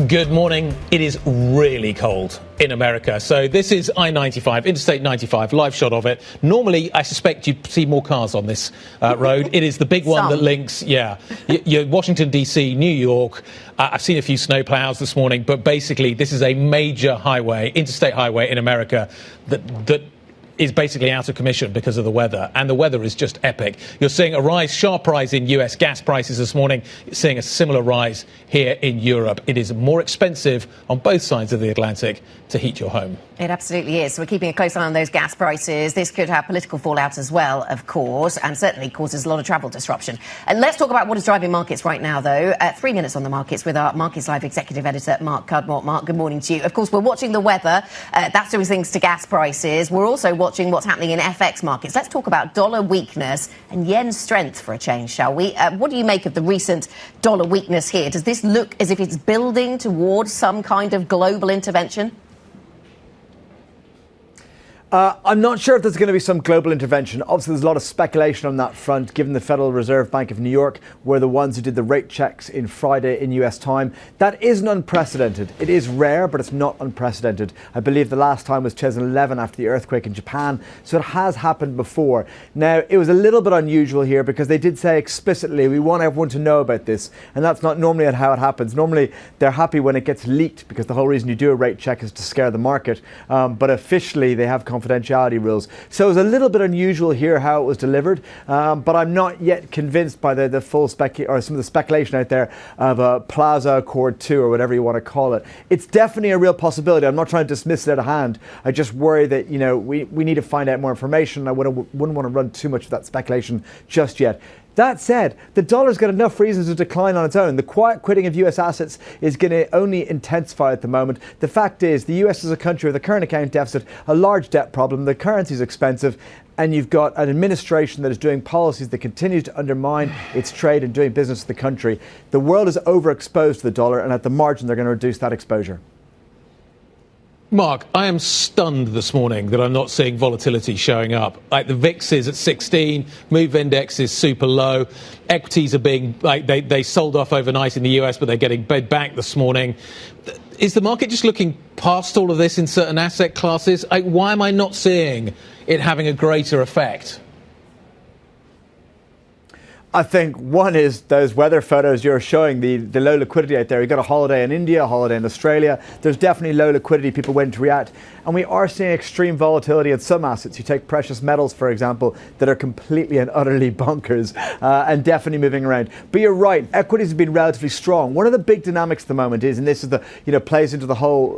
Good morning. It is really cold in America. So this is I-95, Interstate 95, live shot of it. Normally, I suspect you'd see more cars on this road. It is the big one that links, Washington, D.C., New York. I've seen a few snowplows this morning, but basically this is a major highway, interstate highway in America that is basically out of commission because of the weather, and the weather is just epic. You're seeing a sharp rise in US gas prices this morning. You're seeing a similar rise here in Europe. It is more expensive on both sides of the Atlantic to heat your home. It absolutely is. So we're keeping a close eye on those gas prices. This could have political fallout as well, of course, and certainly causes a lot of travel disruption. And let's talk about what is driving markets right now, though. 3 minutes on the markets with our Markets Live executive editor, Mark Cudmore. Mark, good morning to you. Of course, we're watching the weather. That's doing things to gas prices. We're also watching what's happening in FX markets. Let's talk about dollar weakness and yen strength for a change, shall we? What do you make of the recent dollar weakness here? Does this look as if it's building towards some kind of global intervention? I'm not sure if there's going to be some global intervention. Obviously, there's a lot of speculation on that front, given the Federal Reserve Bank of New York were the ones who did the rate checks in Friday in US time. That isn't unprecedented. It is rare, but it's not unprecedented. I believe the last time was 2011 after the earthquake in Japan, so it has happened before. Now, it was a little bit unusual here because they did say explicitly, we want everyone to know about this, and that's not normally how it happens. Normally, they're happy when it gets leaked because the whole reason you do a rate check is to scare the market, but officially they have confidentiality rules. So it was a little bit unusual here how it was delivered, but I'm not yet convinced by the full or some of the speculation out there of a Plaza Accord 2 or whatever you want to call it. It's definitely a real possibility. I'm not trying to dismiss it out of hand. I just worry that, we need to find out more information. I wouldn't want to run too much of that speculation just yet. That said, the dollar's got enough reasons to decline on its own. The quiet quitting of US assets is going to only intensify at the moment. The fact is, the US is a country with a current account deficit, a large debt problem, the currency is expensive, and you've got an administration that is doing policies that continues to undermine its trade and doing business with the country. The world is overexposed to the dollar, and at the margin, they're going to reduce that exposure. Mark, I am stunned this morning that I'm not seeing volatility showing up. Like the VIX is at 16, Move Index is super low. Equities are being, they sold off overnight in the US, but they're getting bid back this morning. Is the market just looking past all of this in certain asset classes? Why am I not seeing it having a greater effect? I think one is those weather photos you're showing, the low liquidity out there. You've got a holiday in India, a holiday in Australia. There's definitely low liquidity, people waiting to react. And we are seeing extreme volatility in some assets. You take precious metals, for example, that are completely and utterly bonkers and definitely moving around. But you're right, equities have been relatively strong. One of the big dynamics at the moment is, and this is plays into the whole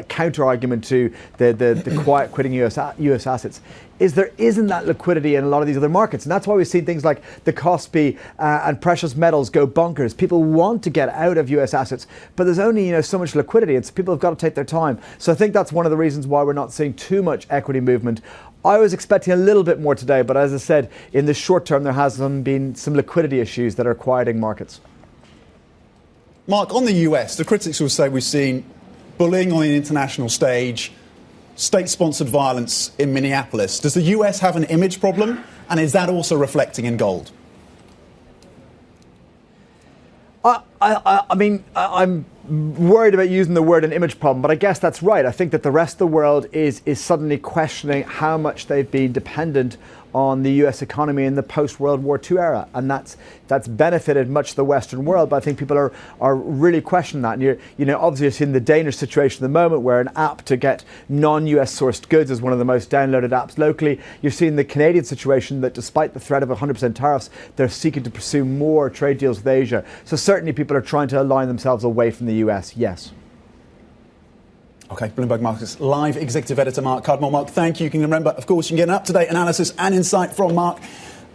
counter argument to the quiet quitting US assets, is there isn't that liquidity in a lot of these other markets. And that's why we've seen things like the Kospi and precious metals go bonkers. People want to get out of US assets, but there's only so much liquidity. It's people have got to take their time. So I think that's one of the reasons why we're not seeing too much equity movement. I was expecting a little bit more today, but as I said, in the short term, there has been some liquidity issues that are quieting markets. Mark, on the US, the critics will say we've seen bullying on the international stage, state-sponsored violence in Minneapolis. Does the US have an image problem? And is that also reflecting in gold? I'm worried about using the word an image problem, but I guess that's right. I think that the rest of the world is suddenly questioning how much they've been dependent on the US economy in the post-World War II era, and that's benefited much of the Western world. But I think people are really questioning that. And obviously you're seeing the Danish situation at the moment, where an app to get non-US sourced goods is one of the most downloaded apps locally. You're seeing the Canadian situation that, despite the threat of 100% tariffs, they're seeking to pursue more trade deals with Asia. So certainly people are trying to align themselves away from the US. Yes. OK, Bloomberg Markets Live Executive Editor Mark Cudmore. Mark, thank you. You can remember, of course, you can get an up-to-date analysis and insight from Mark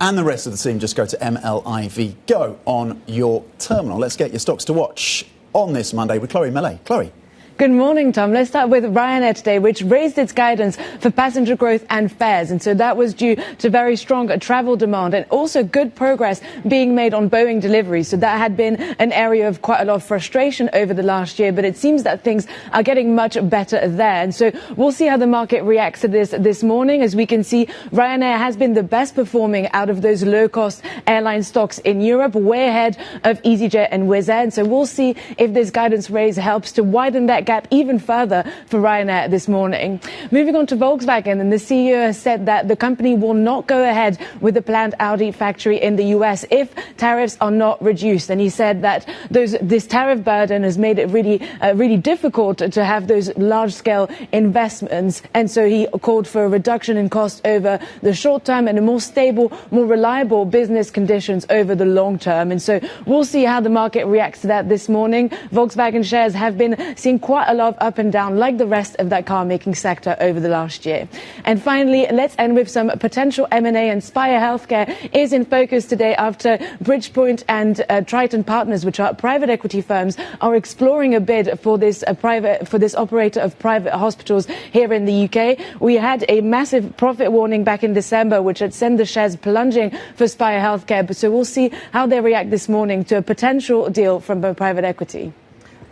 and the rest of the team. Just go to MLIV Go on your terminal. Let's get your stocks to watch on this Monday with Chloe Millet. Chloe. Good morning, Tom. Let's start with RyanAir today, which raised its guidance for passenger growth and fares. And so that was due to very strong travel demand and also good progress being made on Boeing deliveries. So that had been an area of quite a lot of frustration over the last year, but it seems that things are getting much better there. And so we'll see how the market reacts to this morning. As we can see, RyanAir has been the best performing out of those low-cost airline stocks in Europe, way ahead of EasyJet and Wizz Air. And so we'll see if this guidance raise helps to widen that gap even further for RyanAir this morning. Moving on to Volkswagen, and the CEO has said that the company will not go ahead with the planned Audi factory in the US if tariffs are not reduced. And he said that this tariff burden has made it really difficult to have those large-scale investments. And so he called for a reduction in cost over the short term and a more stable, more reliable business conditions over the long term. And so we'll see how the market reacts to that this morning. Volkswagen shares have been seeing quite a lot of up and down, like the rest of that car-making sector over the last year. And finally, let's end with some potential M&A, and Spire Healthcare is in focus today after Bridgepoint and Triton Partners, which are private equity firms, are exploring a bid for this operator of private hospitals here in the UK. We had a massive profit warning back in December, which had sent the shares plunging for Spire Healthcare. So we'll see how they react this morning to a potential deal from private equity.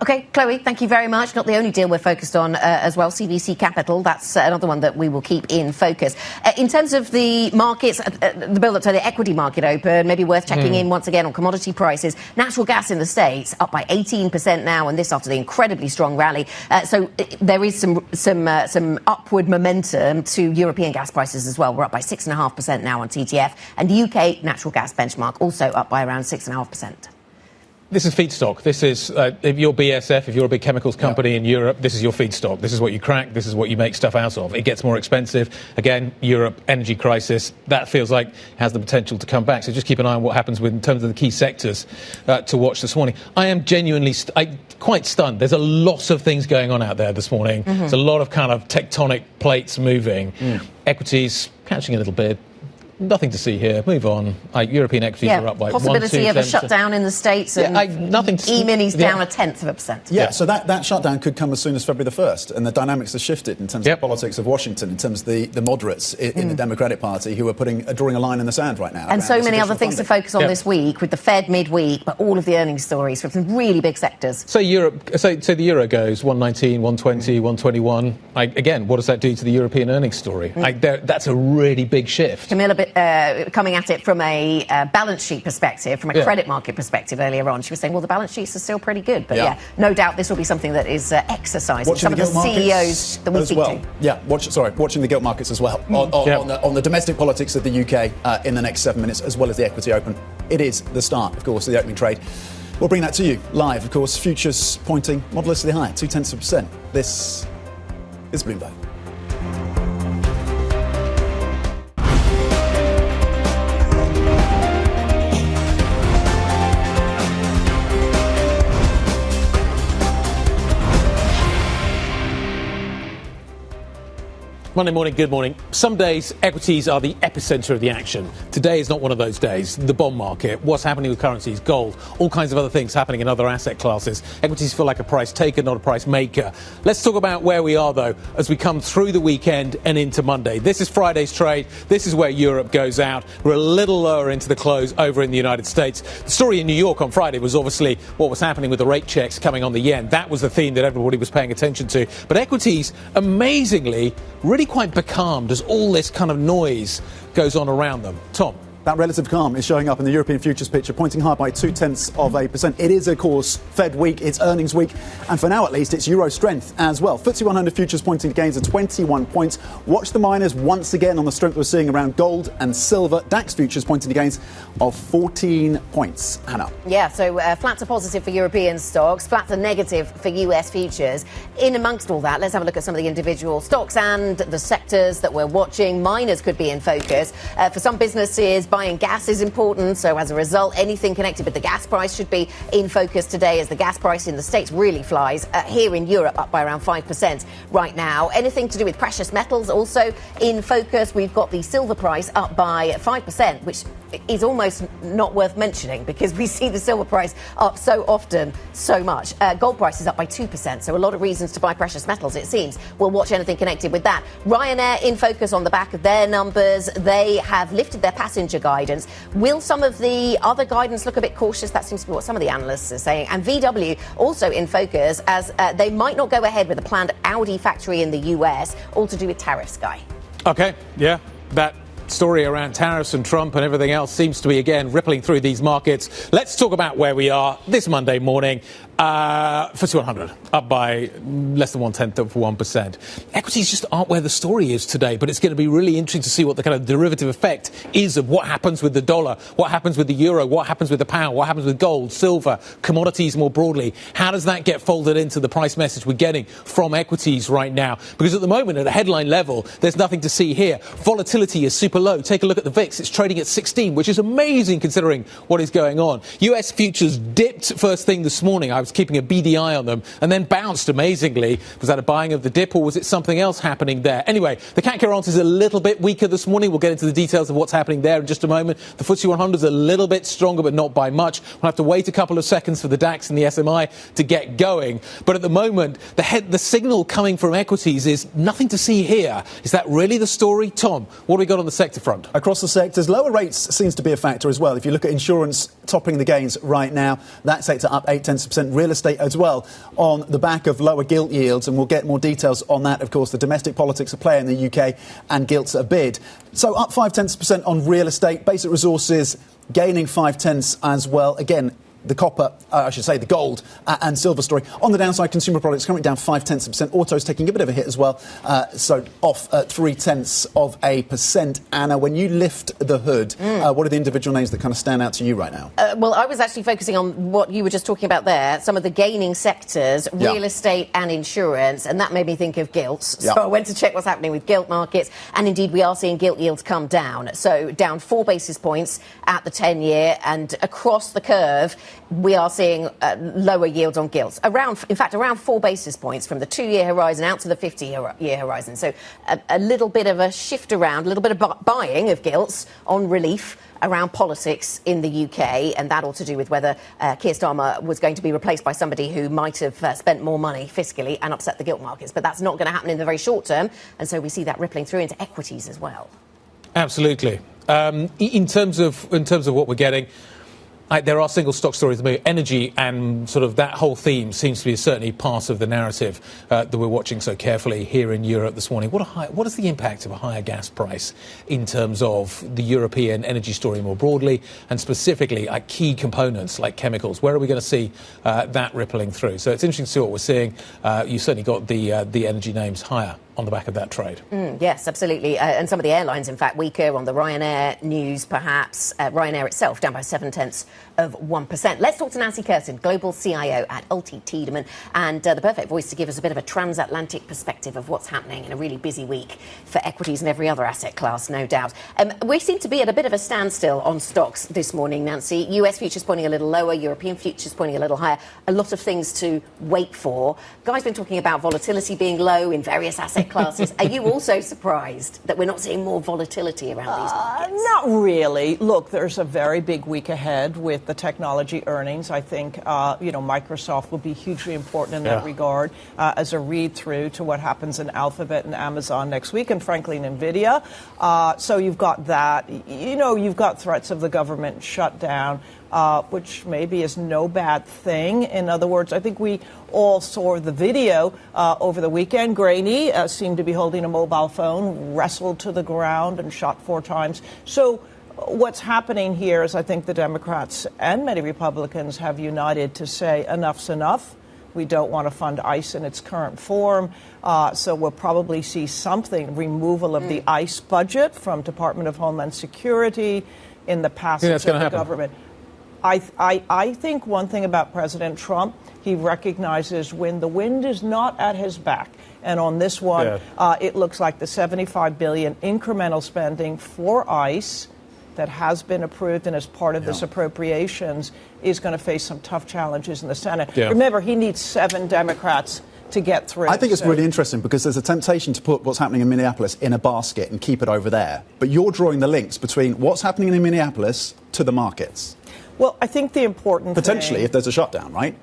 OK, Chloe, thank you very much. Not the only deal we're focused on as well, CVC Capital. That's another one that we will keep in focus. In terms of the markets, the build-up to the equity market open, maybe worth checking in once again on commodity prices. Natural gas in the States up by 18% now, and this after the incredibly strong rally. So there is some upward momentum to European gas prices as well. We're up by 6.5% now on TTF, and the UK natural gas benchmark also up by around 6.5%. This is feedstock. This is, if you're BASF, if you're a big chemicals company in Europe, this is your feedstock. This is what you crack. This is what you make stuff out of. It gets more expensive. Again, Europe, energy crisis. That feels like has the potential to come back. So just keep an eye on what happens in terms of the key sectors to watch this morning. I am genuinely quite stunned. There's a lot of things going on out there this morning. There's a lot of kind of tectonic plates moving. Equities catching a little bit. Nothing to see here. Move on. European equities are up by 1%. Possibility of a shutdown in the States, and nothing to E-minis down 0.1%. Yeah, so that shutdown could come as soon as February the 1st, and the dynamics have shifted in terms of the politics of Washington, in terms of the moderates in the Democratic Party who are drawing a line in the sand right now. And so many other things to focus on this week, with the Fed midweek, but all of the earnings stories from some really big sectors. So the euro goes 119, 120, 121. Again, what does that do to the European earnings story? That's a really big shift. Camilla coming at it from a balance sheet perspective, from a credit market perspective earlier on. She was saying, well, the balance sheets are still pretty good. But no doubt this will be something that is exercised. Some of the CEOs that we speak to. Yeah, watching the gilt markets as well. On the domestic politics of the UK in the next 7 minutes, as well as the equity open. It is the start, of course, of the opening trade. We'll bring that to you live, of course. Futures pointing moderately higher, 0.2%. This is Bloomberg. Monday morning, good morning. Some days, equities are the epicenter of the action. Today is not one of those days. The bond market, what's happening with currencies, gold, all kinds of other things happening in other asset classes. Equities feel like a price taker, not a price maker. Let's talk about where we are, though, as we come through the weekend and into Monday. This is Friday's trade. This is where Europe goes out. We're a little lower into the close over in the United States. The story in New York on Friday was obviously what was happening with the rate checks coming on the yen. That was the theme that everybody was paying attention to. But equities, amazingly, really quite becalmed as all this kind of noise goes on around them. Tom. That relative calm is showing up in the European futures picture, pointing high by 0.2%. It is, of course, Fed week, it's earnings week, and for now at least, it's euro strength as well. FTSE 100 futures pointing to gains of 21 points. Watch the miners once again on the strength we're seeing around gold and silver. DAX futures pointing to gains of 14 points. Hannah. Yeah, so flat to positive for European stocks, flat to negative for US futures. In amongst all that, let's have a look at some of the individual stocks and the sectors that we're watching. Miners could be in focus. For some businesses, buying gas is important, so as a result, anything connected with the gas price should be in focus today, as the gas price in the States really flies. Here in Europe, up by around 5% right now. Anything to do with precious metals also in focus. We've got the silver price up by 5%, which is almost not worth mentioning because we see the silver price up so often, so much. Gold price is up by 2%, so a lot of reasons to buy precious metals, it seems. We'll watch anything connected with that. RyanAir in focus on the back of their numbers. They have lifted their passenger guidance. Will some of the other guidance look a bit cautious? That seems to be what some of the analysts are saying. And VW also in focus, as they might not go ahead with a planned Audi factory in the US, all to do with tariffs, Guy. OK, yeah, that story around tariffs and Trump and everything else seems to be, again, rippling through these markets. Let's talk about where we are this Monday morning. FTSE 100 up by less than 0.1%. Equities just aren't where the story is today, but it's going to be really interesting to see what the kind of derivative effect is of what happens with the dollar, what happens with the euro, what happens with the pound, what happens with gold, silver, commodities more broadly. How does that get folded into the price message we're getting from equities right now? Because at the moment, at a headline level, there's nothing to see here. Volatility is super low. Take a look at the VIX. It's trading at 16, which is amazing considering what is going on. US futures dipped first thing this morning. I was keeping a beady eye on them and then bounced amazingly. Was that a buying of the dip or was it something else happening there? Anyway, the CAC 40 is a little bit weaker this morning. We'll get into the details of what's happening there in just a moment. The FTSE 100 is a little bit stronger, but not by much. We'll have to wait a couple of seconds for the DAX and the SMI to get going. But at the moment, the signal coming from equities is nothing to see here. Is that really the story? Tom, what do we got on the sector front? Across the sectors, lower rates seems to be a factor as well. If you look at insurance topping the gains right now, that sector up 8-10%. real estate as well on the back of lower gilt yields, and we'll get more details on that. Of course, the domestic politics at play in the UK and gilts at a bid. So up 0.5% on real estate, basic resources gaining 0.5 as well. Again, the copper, the gold and silver story. On the downside, consumer products coming down 0.5%. Autos taking a bit of a hit as well. So off 0.3%. Anna, when you lift the hood, what are the individual names that kind of stand out to you right now? Well, I was actually focusing on what you were just talking about there, some of the gaining sectors, real estate and insurance, and that made me think of gilts. So I went to check what's happening with gilt markets, and indeed we are seeing gilt yields come down. So down 4 basis points at the 10-year, and across the curve, we are seeing lower yields on gilts. Around 4 basis points from the 2-year horizon out to the 50-year horizon. So a little bit of a shift around, a little bit of buying of gilts on relief around politics in the UK, and that all to do with whether Keir Starmer was going to be replaced by somebody who might have spent more money fiscally and upset the gilt markets. But that's not going to happen in the very short term, and so we see that rippling through into equities as well. Absolutely. In terms of what we're getting, there are single stock stories. Energy and sort of that whole theme seems to be certainly part of the narrative that we're watching so carefully here in Europe this morning. What is the impact of a higher gas price in terms of the European energy story more broadly, and specifically key components like chemicals? Where are we going to see that rippling through? So it's interesting to see what we're seeing. You certainly got the energy names higher on the back of that trade. Yes, absolutely. And some of the airlines, in fact, weaker on the RyanAir news, perhaps. RyanAir itself down by 0.7%. Let's talk to Nancy Curtin, Global CIO at Alti Tiedemann, and the perfect voice to give us a bit of a transatlantic perspective of what's happening in a really busy week for equities and every other asset class, no doubt. We seem to be at a bit of a standstill on stocks this morning, Nancy. US futures pointing a little lower, European futures pointing a little higher. A lot of things to wait for. Guy's been talking about volatility being low in various asset classes. Are you also surprised that we're not seeing more volatility around these markets? Not really. Look, there's a very big week ahead with the technology earnings. I think, Microsoft will be hugely important in that regard as a read-through to what happens in Alphabet and Amazon next week, and frankly in NVIDIA. So you've got that. You've got threats of the government shutdown, which maybe is no bad thing. In other words, I think we all saw the video over the weekend. Graney seemed to be holding a mobile phone, wrestled to the ground and shot 4 times. So what's happening here is I think the Democrats and many Republicans have united to say enough's enough. We don't want to fund ICE in its current form. So we'll probably see removal of the ICE budget from Department of Homeland Security in the passage of the government. I think one thing about President Trump, he recognizes when the wind is not at his back. And on this one, it looks like the $75 billion incremental spending for ICE that has been approved and as part of this appropriations is going to face some tough challenges in the Senate. Remember, he needs 7 Democrats to get through. I think it's really interesting because there's a temptation to put what's happening in Minneapolis in a basket and keep it over there. But you're drawing the links between what's happening in Minneapolis to the markets. Well, I think the important potentially, if there's a shutdown, right?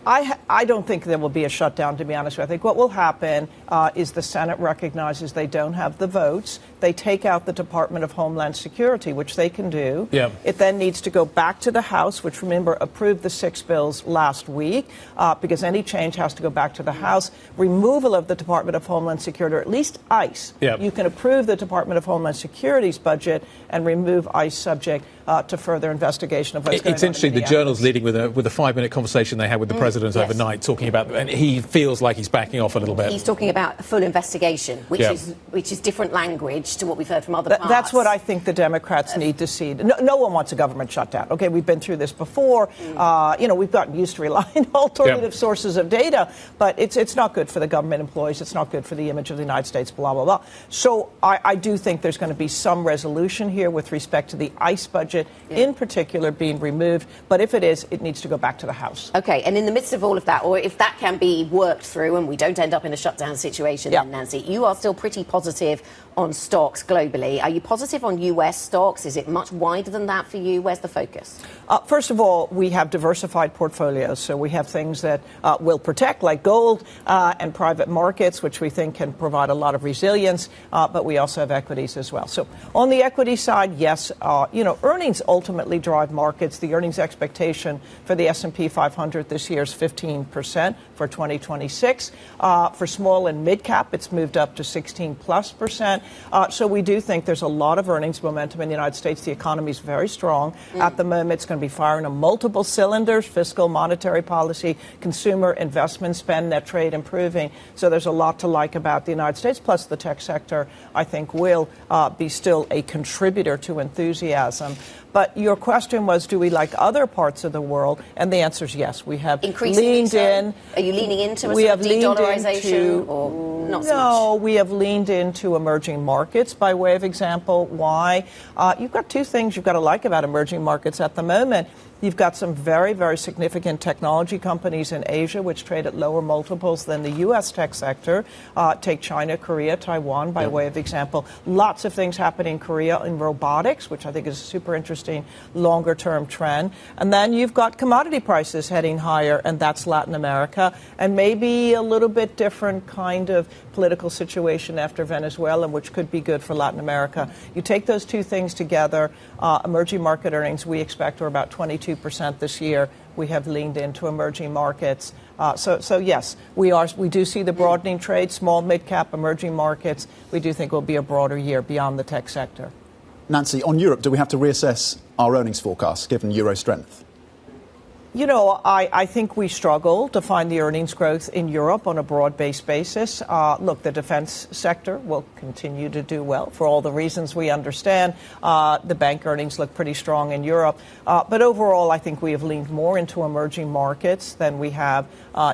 I don't think there will be a shutdown, to be honest with you. I think what will happen is the Senate recognizes they don't have the votes. They take out the Department of Homeland Security, which they can do. It then needs to go back to the House, which, remember, approved the 6 bills last week, because any change has to go back to the House. Removal of the Department of Homeland Security, or at least ICE. You can approve the Department of Homeland Security's budget and remove ICE subject to further investigation of what's going on. It's interesting. The Journal's leading with a 5-minute conversation they had with the president overnight, talking about, and he feels like he's backing off a little bit. He's talking about a full investigation, which is different language to what we've heard from other parts. That's what I think the Democrats need to see. No one wants a government shutdown. Okay, we've been through this before. We've gotten used to relying on alternative sources of data, but it's not good for the government employees. It's not good for the image of the United States, blah, blah, blah. So I do think there's going to be some resolution here with respect to the ICE budget in particular being removed. But if it is, it needs to go back to the House. Okay, and in the midst of all of of that, or if that can be worked through and we don't end up in a shutdown situation, then, Nancy, you are still pretty positive on stocks globally. Are you positive on US stocks? Is it much wider than that for you? Where's the focus? First of all, we have diversified portfolios. So we have things that will protect, like gold and private markets, which we think can provide a lot of resilience. But we also have equities as well. So on the equity side, yes, earnings ultimately drive markets. The earnings expectation for the S&P 500 this year is 15% for 2026. For small and mid cap, it's moved up to 16+%. So we do think there's a lot of earnings momentum in the United States. The economy is very strong. At the moment, it's going to be firing on multiple cylinders: fiscal, monetary policy, consumer investment spend, net trade improving. So there's a lot to like about the United States. Plus, the tech sector, I think, will be still a contributor to enthusiasm. But your question was, do we like other parts of the world? And the answer is yes. We have leaned in. Are you leaning into a sort of de-dollarization or not so much? No, we have leaned into emerging markets by way of example. Why? You've got two things you've got to like about emerging markets at the moment. You've got some very, very significant technology companies in Asia which trade at lower multiples than the U.S. tech sector. Take China, Korea, Taiwan by way of example. Lots of things happen in Korea in robotics, which I think is a super interesting longer-term trend. And then you've got commodity prices heading higher, and that's Latin America. And maybe a little bit different kind of political situation after Venezuela, which could be good for Latin America. You take those two things together, emerging market earnings we expect are about 22% this year. We have leaned into emerging markets. So yes, we do see the broadening trade, small, mid-cap, emerging markets. We do think it will be a broader year beyond the tech sector. Nancy, on Europe, do we have to reassess our earnings forecast given euro strength? You know, I think we struggle to find the earnings growth in Europe on a broad-based basis. Look, the defense sector will continue to do well for all the reasons we understand. The bank earnings look pretty strong in Europe. But overall, I think we have leaned more into emerging markets than we have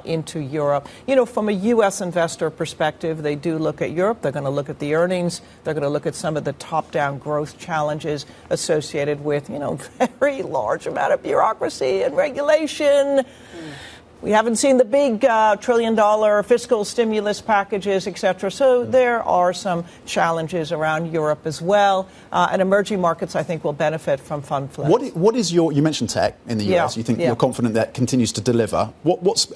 into Europe. You know, from a U.S. investor perspective, they do look at Europe. They're going to look at the earnings. They're going to look at some of the top-down growth challenges associated with, very large amount of bureaucracy and regulation. We haven't seen the big trillion-dollar fiscal stimulus packages, et cetera. So there are some challenges around Europe as well. And emerging markets, I think, will benefit from fund flows. What is you mentioned tech in the US. You think you're confident that continues to deliver.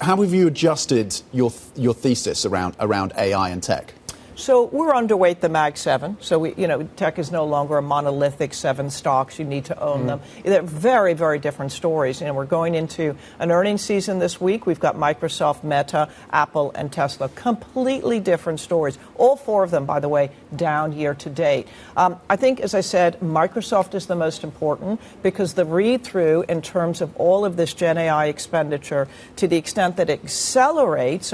How have you adjusted your thesis around AI and tech? So we're underweight the Mag 7. So tech is no longer a monolithic 7 stocks. You need to own them. They're very, very different stories. We're going into an earnings season this week. We've got Microsoft, Meta, Apple, and Tesla. Completely different stories. All four of them, by the way, down year to date. I think, as I said, Microsoft is the most important because the read-through in terms of all of this Gen AI expenditure, to the extent that it accelerates,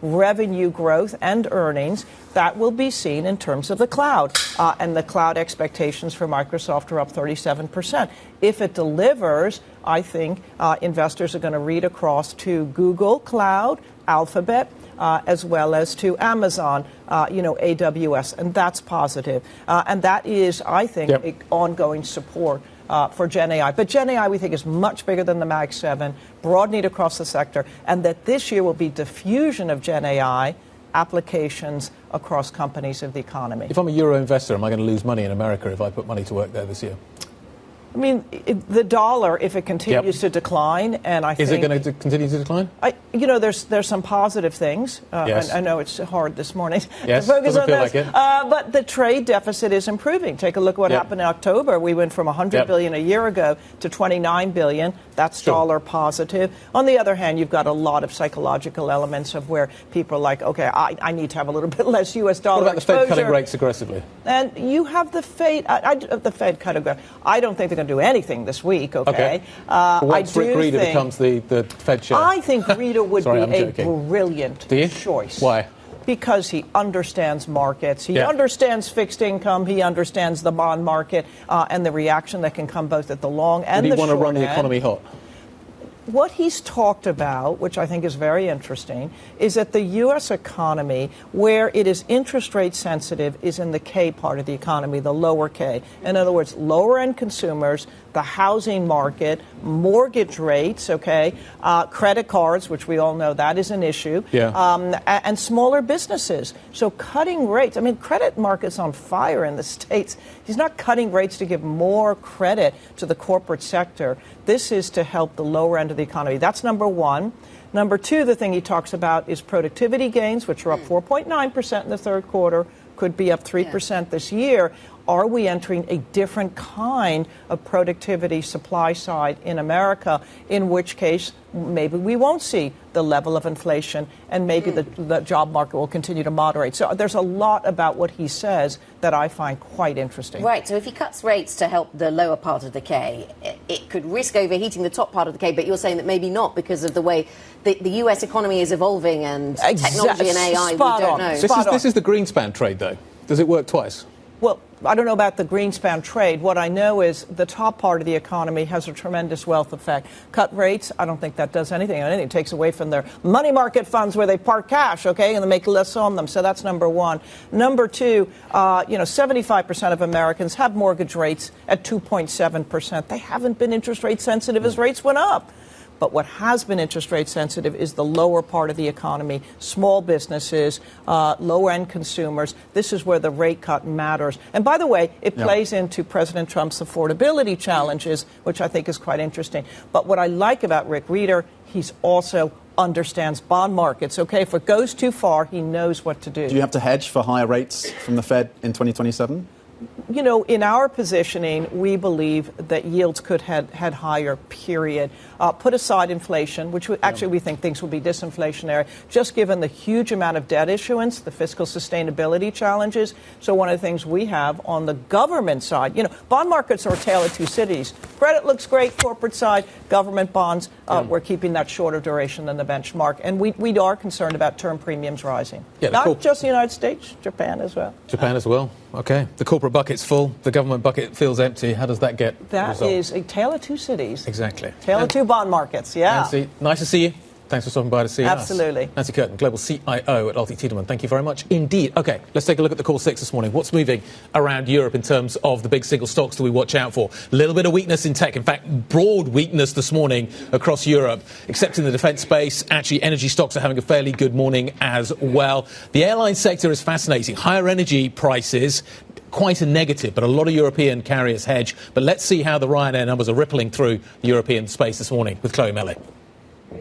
revenue growth and earnings, that will be seen in terms of the cloud. And the cloud expectations for Microsoft are up 37%. If it delivers, I think investors are going to read across to Google Cloud, Alphabet, as well as to Amazon, AWS. And that's positive. And that is, I think, ongoing support for Gen AI. But Gen AI, we think, is much bigger than the Mag 7, broad need across the sector, and that this year will be diffusion of Gen AI applications across companies of the economy. If I'm a euro investor, am I going to lose money in America if I put money to work there this year? I mean, the dollar, if it continues to decline, and I think... Is it going to continue to decline? There's some positive things. Yes. I know it's hard this morning yes, to focus on feel this. Like it. But the trade deficit is improving. Take a look at what happened in October. We went from $100 billion a year ago to $29 billion. That's dollar positive. On the other hand, you've got a lot of psychological elements of where people are like, okay, I need to have a little bit less U.S. dollar exposure. What about exposure. the Fed cutting rates aggressively? And you have the Fed. The Fed cut aggressively. I don't think they're going to do anything this week, okay. Once Rick Reader becomes the Fed chair. I think Reader would be a brilliant choice. Why? Because he understands markets. He understands fixed income. He understands the bond market and the reaction that can come both at the long and the short end. Would he want to run the economy hot? What he's talked about, which I think is very interesting, is that the U.S. economy, where it is interest rate sensitive, is in the K part of the economy, the lower K. In other words, lower-end consumers, the housing market, mortgage rates, okay, credit cards, which we all know that is an issue, and smaller businesses. So cutting rates, I mean, credit market's on fire in the States. He's not cutting rates to give more credit to the corporate sector. This is to help the lower end of the economy. That's number one. Number two, the thing he talks about is productivity gains, which are up 4.9% in the third quarter, could be up 3% this year. Are we entering a different kind of productivity supply side in America, in which case maybe we won't see the level of inflation and maybe the job market will continue to moderate. So there's a lot about what he says that I find quite interesting. Right, so if he cuts rates to help the lower part of the K, it could risk overheating the top part of the K, but you're saying that maybe not because of the way the US economy is evolving and technology and AI, we don't know. This is the Greenspan trade, though. Does it work twice? Well, I don't know about the Greenspan trade. What I know is the top part of the economy has a tremendous wealth effect. Cut rates, I don't think that does anything. It takes away from their money market funds where they park cash, okay, and they make less on them. So that's number one. Number two, 75% of Americans have mortgage rates at 2.7%. They haven't been interest rate sensitive as rates went up. But what has been interest rate sensitive is the lower part of the economy, small businesses, low-end consumers. This is where the rate cut matters. And by the way, it plays into President Trump's affordability challenges, which I think is quite interesting. But what I like about Rick Rieder, he's also understands bond markets. Okay, if it goes too far, he knows what to do. Do you have to hedge for higher rates from the Fed in 2027? You know, in our positioning, we believe that yields could head higher, period. Put aside inflation, which we think things will be disinflationary, just given the huge amount of debt issuance, the fiscal sustainability challenges. So one of the things we have on the government side, bond markets are a tale of two cities. Credit looks great, corporate side, government bonds, we're keeping that shorter duration than the benchmark. And we are concerned about term premiums rising. Not just the United States, Japan as well. Japan as well. Okay. The corporate bucket's full. The government bucket feels empty. How does that get resolved? That is a tale of two cities. Exactly. Tale of two bond markets, yeah. Nancy, nice to see you. Thanks for stopping by to see us. Absolutely. Nancy Curtin, Global CIO at Alti Tiedemann. Thank you very much indeed. OK, let's take a look at the Core 6 this morning. What's moving around Europe in terms of the big single stocks that we watch out for? A little bit of weakness in tech. In fact, broad weakness this morning across Europe, except in the defence space. Actually, energy stocks are having a fairly good morning as well. The airline sector is fascinating. Higher energy prices, quite a negative, but a lot of European carriers hedge. But let's see how the RyanAir numbers are rippling through the European space this morning with Chloe Mellet.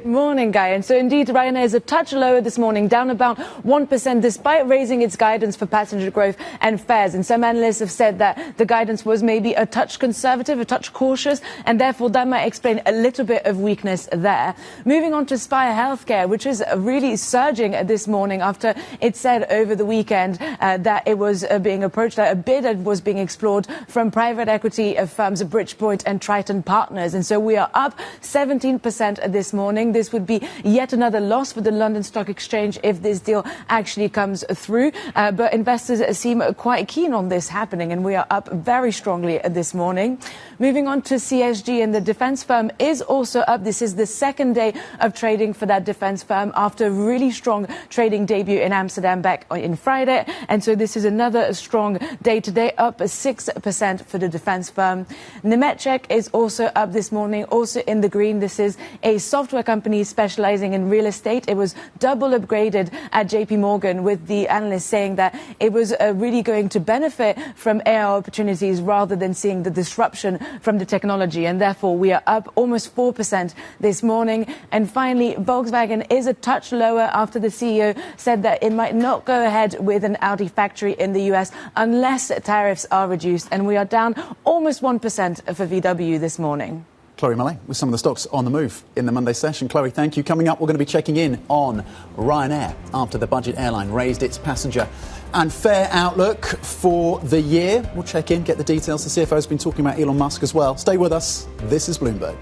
Morning, Guy. And so indeed, RyanAir is a touch lower this morning, down about 1%, despite raising its guidance for passenger growth and fares. And some analysts have said that the guidance was maybe a touch conservative, a touch cautious, and therefore that might explain a little bit of weakness there. Moving on to Spire Healthcare, which is really surging this morning after it said over the weekend that it was being approached, that a bid was being explored from private equity firms Bridgepoint and Triton Partners. And so we are up 17% this morning. This would be yet another loss for the London Stock Exchange if this deal actually comes through. But investors seem quite keen on this happening, and we are up very strongly this morning. Moving on to CSG, and the defense firm is also up. This is the second day of trading for that defense firm after a really strong trading debut in Amsterdam back in Friday. And so this is another strong day today, up 6% for the defense firm. Nemetschek is also up this morning, also in the green. This is a software company specializing in real estate. It was double upgraded at JP Morgan, with the analyst saying that it was really going to benefit from AI opportunities rather than seeing the disruption from the technology. And therefore, we are up almost 4% this morning. And finally, Volkswagen is a touch lower after the CEO said that it might not go ahead with an Audi factory in the US unless tariffs are reduced. And we are down almost 1% for VW this morning. Chloe Mellet with some of the stocks on the move in the Monday session. Chloe, thank you. Coming up, we're going to be checking in on RyanAir after the budget airline raised its passenger and fare outlook for the year. We'll check in, get the details. The CFO has been talking about Elon Musk as well. Stay with us. This is Bloomberg.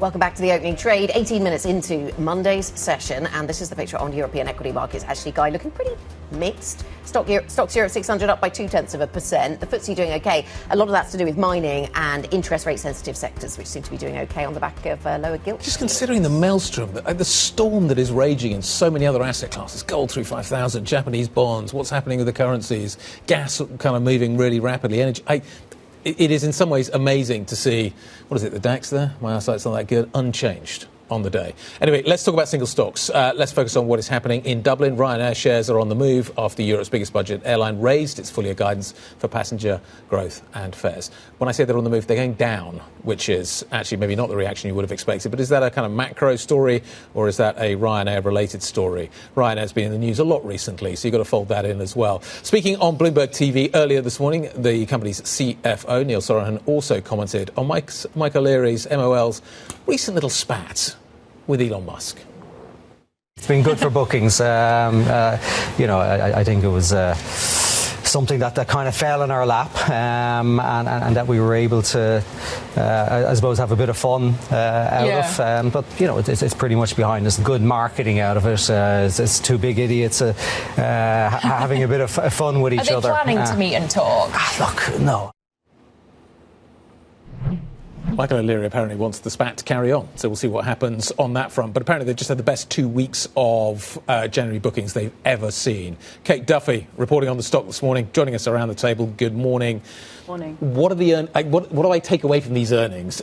Welcome back to the opening trade. 18 minutes into Monday's session, and this is the picture on European equity markets. Actually, Guy, looking pretty mixed. Stocks Europe 600 up by 0.2%. The FTSE doing okay. A lot of that's to do with mining and interest rate sensitive sectors, which seem to be doing okay on the back of lower gilt. Just considering the maelstrom, the storm that is raging in so many other asset classes, gold through 5,000, Japanese bonds, what's happening with the currencies, gas kind of moving really rapidly, energy. It is in some ways amazing to see, what is it, the DAX there? My eyesight's not that good, unchanged on the day. Anyway, let's talk about single stocks. Let's focus on what is happening in Dublin. RyanAir shares are on the move after Europe's biggest budget airline raised its full-year guidance for passenger growth and fares. When I say they're on the move, they're going down, which is actually maybe not the reaction you would have expected. But is that a kind of macro story, or is that a RyanAir-related story? RyanAir's been in the news a lot recently, so you've got to fold that in as well. Speaking on Bloomberg TV earlier this morning, the company's CFO, Neil Sorahan, also commented on Mike O'Leary's, MOL's, recent little spat with Elon Musk. It's been good for bookings. I think it was something that kind of fell in our lap, and that we were able to, I suppose, have a bit of fun out of. But it's pretty much behind us. Good marketing out of it. It's two big idiots having a bit of fun with each other. Are they planning to meet and talk? Look, no. Michael O'Leary apparently wants the spat to carry on, so we'll see what happens on that front. But apparently they've just had the best 2 weeks of January bookings they've ever seen. Kate Duffy reporting on the stock this morning, joining us around the table. Good morning. Morning. What do I take away from these earnings?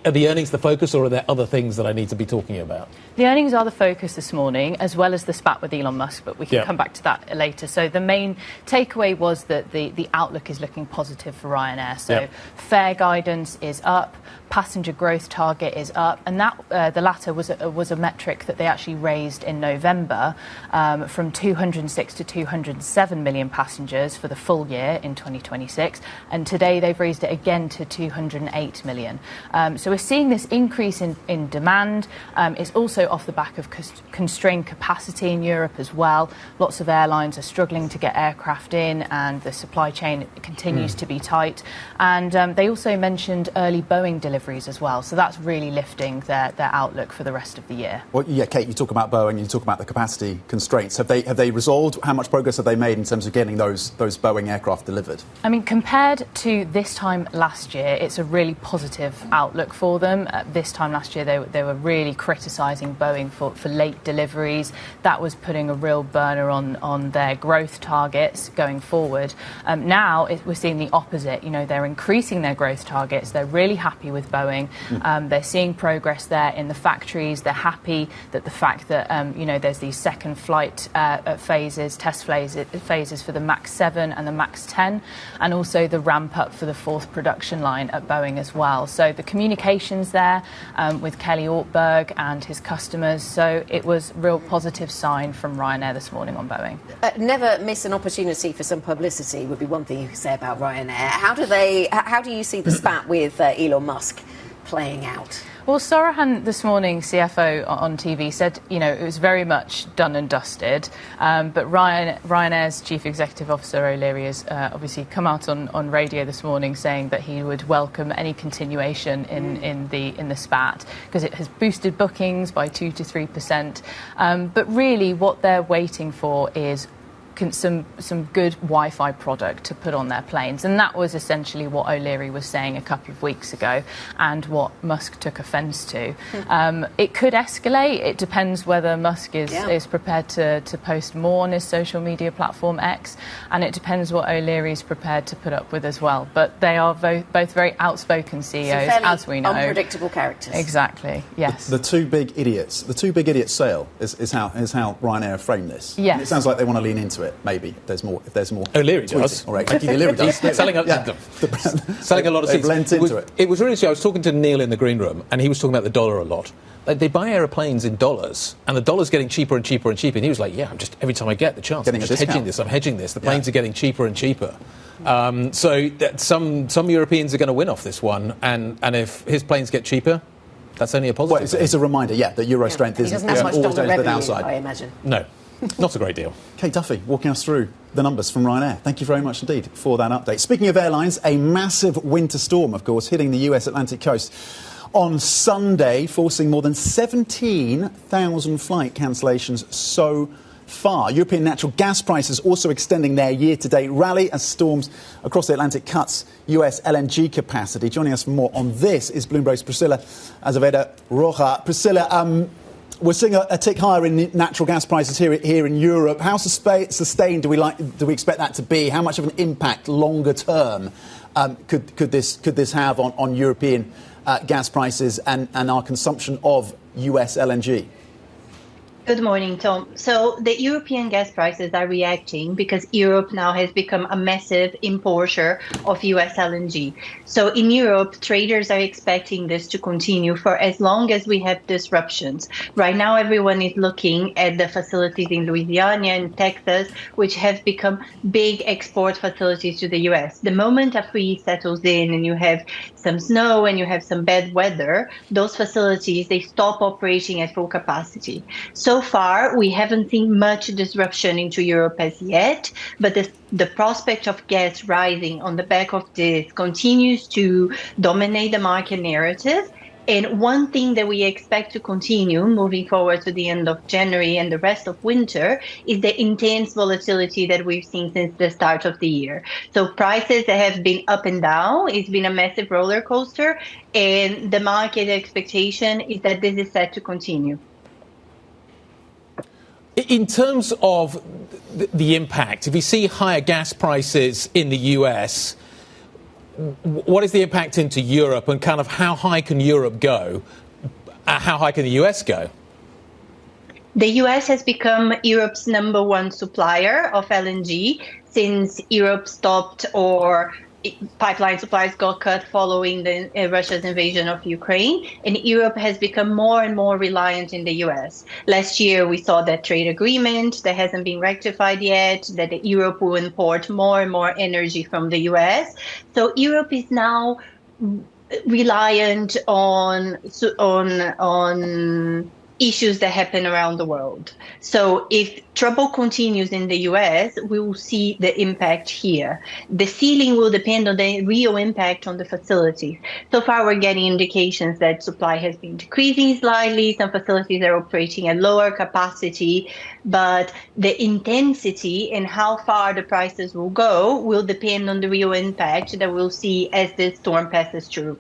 Are the earnings the focus, or are there other things that I need to be talking about? The earnings are the focus this morning, as well as the spat with Elon Musk, but we can come back to that later. So the main takeaway was that the outlook is looking positive for RyanAir. So fare guidance is up, passenger growth target is up, and that the latter was a metric that they actually raised in November from 206 to 207 million passengers for the full year in 2026, and today they've raised it again to 208 million. So we're seeing this increase in demand. It's also off the back of constrained capacity in Europe as well. Lots of airlines are struggling to get aircraft in, and the supply chain continues to be tight. And they also mentioned early Boeing deliveries as well. So that's really lifting their outlook for the rest of the year. Well, yeah, Kate, you talk about Boeing, you talk about the capacity constraints. Have they resolved? How much progress have they made in terms of getting those Boeing aircraft delivered? I mean, compared to this time last year, it's a really positive outlook for them. This time last year, they were really criticising Boeing for late deliveries. That was putting a real burner on their growth targets going forward. Now we're seeing the opposite. They're increasing their growth targets. They're really happy with Boeing. They're seeing progress there in the factories. They're happy that the fact that there's these second flight test phases for the MAX 7 and the MAX 10, and also the ramp up for the fourth production line at Boeing as well. So the communications there with Kelly Ortberg and his customers. So it was a real positive sign from RyanAir this morning on Boeing. Never miss an opportunity for some publicity would be one thing you could say about RyanAir. How do you see the spat with Elon Musk playing out? Well, Sorahan this morning, CFO on TV, said, it was very much done and dusted. But RyanAir's Chief Executive Officer O'Leary has obviously come out on radio this morning saying that he would welcome any continuation in the spat, because it has boosted bookings by 2 to 3%. But really what they're waiting for is some good Wi-Fi product to put on their planes, and that was essentially what O'Leary was saying a couple of weeks ago, and what Musk took offence to. It could escalate. It depends whether Musk is prepared to post more on his social media platform X, and it depends what O'Leary is prepared to put up with as well. But they are both very outspoken CEOs, as we know. Unpredictable characters. Exactly. Yes. The two big idiots sale is how RyanAir framed this. Yes. And it sounds like they want to lean into it. Maybe if there's more. O'Leary does. All right, O'Leary does. selling a lot of seats. Lent into it. It was really interesting. I was talking to Neil in the green room, and he was talking about the dollar a lot. They buy aeroplanes in dollars, and the dollar's getting cheaper and cheaper and cheaper. And he was like, "Yeah, I'm just every time I get the chance, I'm hedging this. The planes are getting cheaper and cheaper." So some Europeans are going to win off this one, and if his planes get cheaper, that's only a positive. Well, it's a reminder, that Euro strength isn't always the downside. I imagine. No. Not a great deal. Kate Duffy walking us through the numbers from RyanAir. Thank you very much indeed for that update. Speaking of airlines, a massive winter storm, of course, hitting the US Atlantic coast on Sunday, forcing more than 17,000 flight cancellations so far. European natural gas prices also extending their year-to-date rally as storms across the Atlantic cuts US LNG capacity. Joining us for more on this is Bloomberg's Priscilla Azevedo-Roja. Priscilla, we're seeing a tick higher in natural gas prices here in Europe. How sustained do we expect that to be? How much of an impact longer term could this have on European gas prices and our consumption of US LNG? Good morning, Tom. So the European gas prices are reacting because Europe now has become a massive importer of US LNG. So in Europe, traders are expecting this to continue for as long as we have disruptions. Right now, everyone is looking at the facilities in Louisiana and Texas, which have become big export facilities to the US. The moment a freeze settles in and you have some snow and you have some bad weather, those facilities, they stop operating at full capacity. So far, we haven't seen much disruption into Europe as yet, but the prospect of gas rising on the back of this continues to dominate the market narrative. And one thing that we expect to continue moving forward to the end of January and the rest of winter is the intense volatility that we've seen since the start of the year. So prices that have been up and down, it's been a massive roller coaster, and the market expectation is that this is set to continue. In terms of the impact, if you see higher gas prices in the US, what is the impact into Europe, and kind of how high can Europe go? How high can the US go? The US has become Europe's #1 supplier of LNG since Europe stopped or pipeline supplies got cut following Russia's invasion of Ukraine, and Europe has become more and more reliant in the US. Last year, we saw that trade agreement that hasn't been rectified yet, that Europe will import more and more energy from the US. So Europe is now reliant on issues that happen around the world. So if trouble continues in the US, we will see the impact here. The ceiling will depend on the real impact on the facilities. So far, we're getting indications that supply has been decreasing slightly. Some facilities are operating at lower capacity, but the intensity and how far the prices will go will depend on the real impact that we'll see as this storm passes through.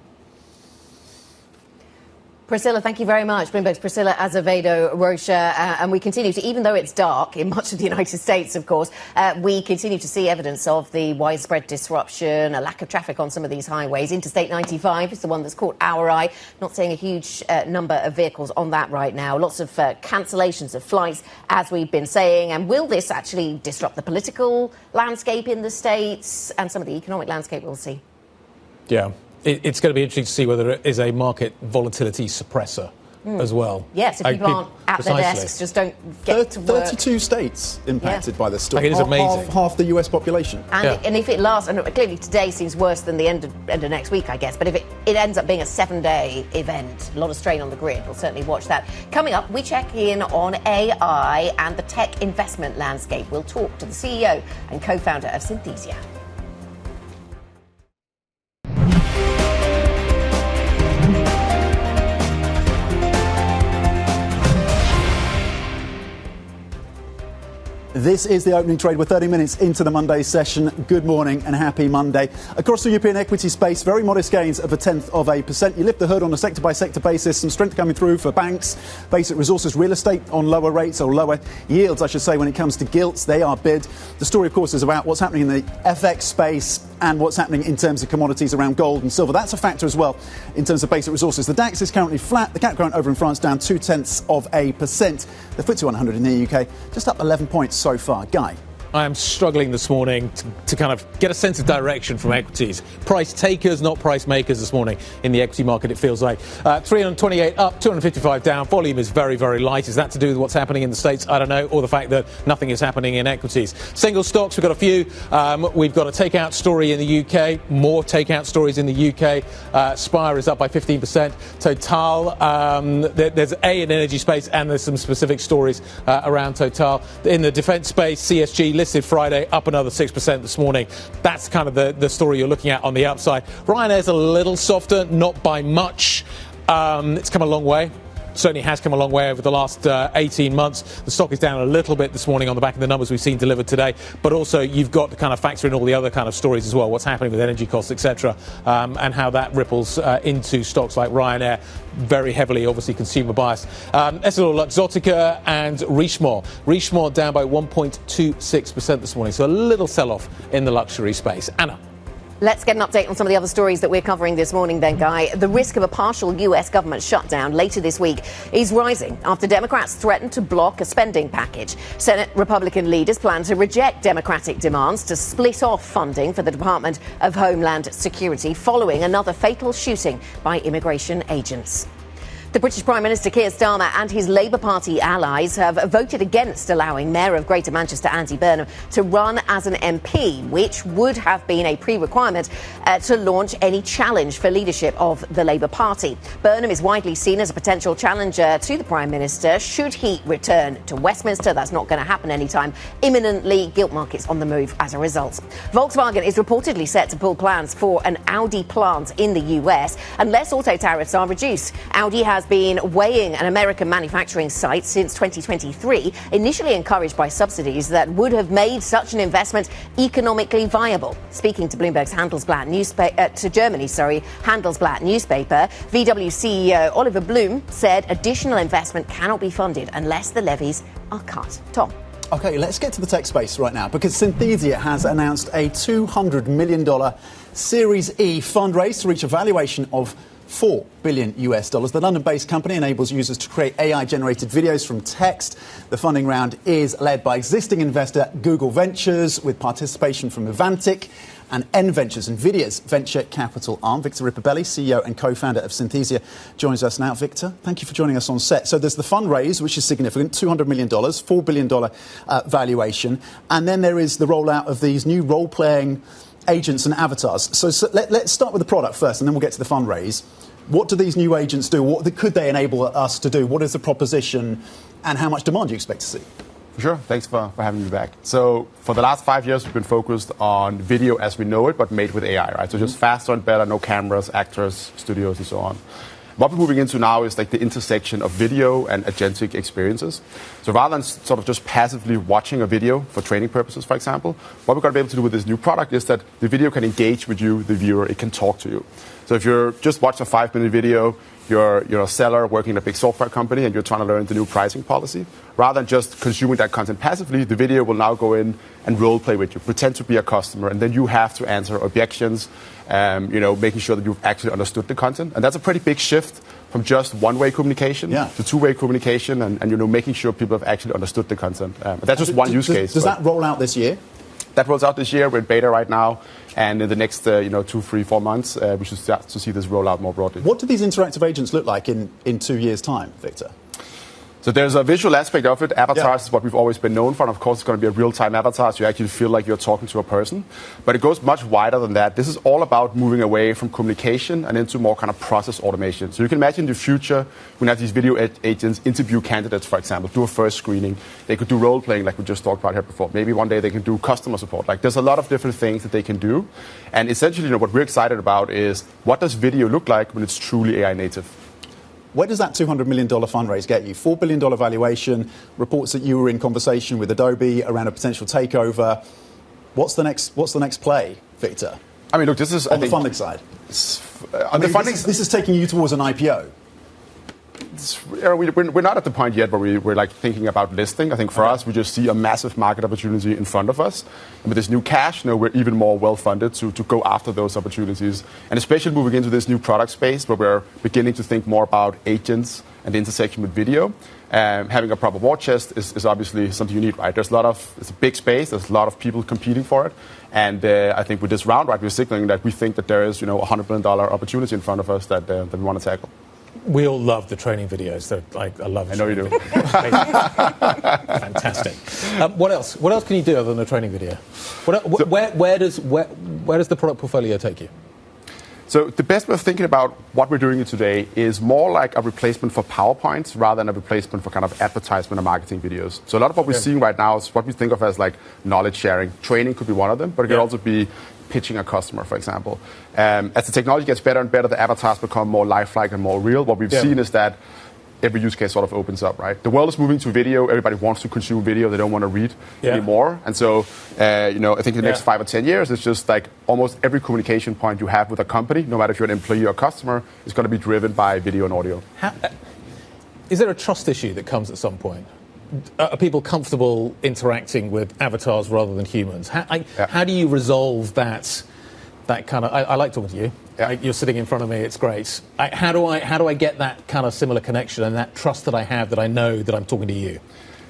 Priscilla, thank you very much. Bloomberg's Priscilla Azevedo-Rocha. And we continue to, even though it's dark in much of the United States, of course, we continue to see evidence of the widespread disruption, a lack of traffic on some of these highways. Interstate 95 is the one that's caught our eye. Not seeing a huge number of vehicles on that right now. Lots of cancellations of flights, as we've been saying. And will this actually disrupt the political landscape in the States and some of the economic landscape? We'll see. Yeah. It's going to be interesting to see whether it is a market volatility suppressor as well. Yes, if people aren't at their desks, just don't get to work. 32 states impacted by this storm. Like, it is amazing. Half the US population. And if it lasts, and clearly today seems worse than the end of next week, I guess, but if it ends up being a 7-day event, a lot of strain on the grid, we'll certainly watch that. Coming up, we check in on AI and the tech investment landscape. We'll talk to the CEO and co-founder of Synthesia. This is the opening trade. We're 30 minutes into the Monday session. Good morning and happy Monday. Across the European equity space, very modest gains of 0.1%. You lift the hood on a sector-by-sector basis. Some strength coming through for banks, basic resources, real estate on lower rates or lower yields, I should say, when it comes to gilts. They are bid. The story, of course, is about what's happening in the FX space and what's happening in terms of commodities around gold and silver. That's a factor as well in terms of basic resources. The DAX is currently flat. The CAC growing over in France down 0.2%. The FTSE 100 in the UK just up 11 points so far. Guy. I am struggling this morning to kind of get a sense of direction from equities. Price takers, not price makers this morning in the equity market, it feels like. 328 up, 255 down. Volume is very, very light. Is that to do with what's happening in the States? I don't know. Or the fact that nothing is happening in equities. Single stocks, we've got a few. We've got a takeout story in the UK. More takeout stories in the UK. Spire is up by 15%. Total, there's A in energy space, and there's some specific stories around Total. In the defence space, CSG listed Friday, up another 6% this morning. That's kind of the story you're looking at on the upside. RyanAir's a little softer, not by much. It's come a long way. Certainly has come a long way over the last 18 months. The stock is down a little bit this morning on the back of the numbers we've seen delivered today. But also you've got to kind of factor in all the other kind of stories as well, what's happening with energy costs, etc., and how that ripples into stocks like RyanAir, very heavily, obviously, consumer biased. Luxottica and Richemont. Richemont down by 1.26% this morning, so a little sell-off in the luxury space. Anna. Let's get an update on some of the other stories that we're covering this morning then, Guy. The risk of a partial US government shutdown later this week is rising after Democrats threaten to block a spending package. Senate Republican leaders plan to reject Democratic demands to split off funding for the Department of Homeland Security following another fatal shooting by immigration agents. The British Prime Minister Keir Starmer and his Labour Party allies have voted against allowing Mayor of Greater Manchester Andy Burnham to run as an MP, which would have been a pre-requirement to launch any challenge for leadership of the Labour Party. Burnham is widely seen as a potential challenger to the Prime Minister should he return to Westminster. That's not going to happen anytime imminently. Gilt markets on the move as a result. Volkswagen is reportedly set to pull plans for an Audi plant in the US unless auto tariffs are reduced. Audi has been weighing an American manufacturing site since 2023, initially encouraged by subsidies that would have made such an investment economically viable. Speaking to Bloomberg's Handelsblatt Handelsblatt newspaper, VW CEO Oliver Blume said additional investment cannot be funded unless the levies are cut. Tom. OK, let's get to the tech space right now, because Synthesia has announced a $200 million Series E fundraise to reach a valuation of $4 billion. The London-based company enables users to create AI-generated videos from text. The funding round is led by existing investor Google Ventures, with participation from Ivantic and N Ventures. Nvidia's venture capital arm, Victor Riparbelli, CEO and co-founder of Synthesia, joins us now. Victor, thank you for joining us on set. So there's the fundraise, which is significant, $200 million, $4 billion valuation. And then there is the rollout of these new role-playing agents and avatars. So let's start with the product first, and then we'll get to the fundraise. What do these new agents do? What could they enable us to do? What is the proposition, and how much demand do you expect to see? For sure. Thanks for having me back. So for the last 5 years, we've been focused on video as we know it, but made with AI, right? So just faster and better, no cameras, actors, studios, and so on. What we're moving into now is like the intersection of video and agentic experiences. So rather than sort of just passively watching a video for training purposes, for example, what we're going to be able to do with this new product is that the video can engage with you, the viewer. It can talk to you. So if you're just watching a 5-minute video, you're a seller working in a big software company and you're trying to learn the new pricing policy, rather than just consuming that content passively, the video will now go in and role play with you, pretend to be a customer, and then you have to answer objections, making sure that you've actually understood the content. And that's a pretty big shift from just one-way communication to two-way communication, and making sure people have actually understood the content. But that's just one use case. Does that roll out this year? That rolls out this year. We're in beta right now, and in the next 2, 3, 4 months, we should start to see this roll out more broadly. What do these interactive agents look like in 2 years' time, Victor? So there's a visual aspect of it. Avatars is what we've always been known for. And of course, it's going to be a real-time avatar, so you actually feel like you're talking to a person. But it goes much wider than that. This is all about moving away from communication and into more kind of process automation. So you can imagine in the future, when have these video agents interview candidates, for example, do a first screening. They could do role-playing, like we just talked about here before. Maybe one day they can do customer support. Like there's a lot of different things that they can do. And essentially, what we're excited about is what does video look like when it's truly AI native? Where does that $200 million fundraise get you? $4 billion valuation, reports that you were in conversation with Adobe around a potential takeover. What's the next play, Victor? I mean, look, this is... On the funding side. This is taking you towards an IPO. We're not at the point yet where we're like thinking about listing. I think for us, we just see a massive market opportunity in front of us. And with this new cash, we're even more well-funded to go after those opportunities. And especially moving into this new product space where we're beginning to think more about agents and the intersection with video. Having a proper war chest is obviously something you need, right? It's a big space. There's a lot of people competing for it. And I think with this round, right, we're signaling that we think that there is, a $100 billion opportunity in front of us that we want to tackle. We all love the training videos. I love it. I know you do. Fantastic. What else? What else can you do other than a training video? Where does the product portfolio take you? So the best way of thinking about what we're doing today is more like a replacement for PowerPoints rather than a replacement for kind of advertisement and marketing videos. So a lot of what we're seeing right now is what we think of as like knowledge sharing. Training could be one of them, but it could also be pitching a customer, for example. As the technology gets better and better, the avatars become more lifelike and more real. What we've seen is that every use case sort of opens up, right? The world is moving to video. Everybody wants to consume video. They don't want to read anymore. And so, I think in the next 5 or 10 years, it's just like almost every communication point you have with a company, no matter if you're an employee or customer, is going to be driven by video and audio. Is there a trust issue that comes at some point? Are people comfortable interacting with avatars rather than humans? How do you resolve that kind of... I like talking to you. You're sitting in front of me. It's great. How do I get that kind of similar connection and that trust that I have that I know that I'm talking to you?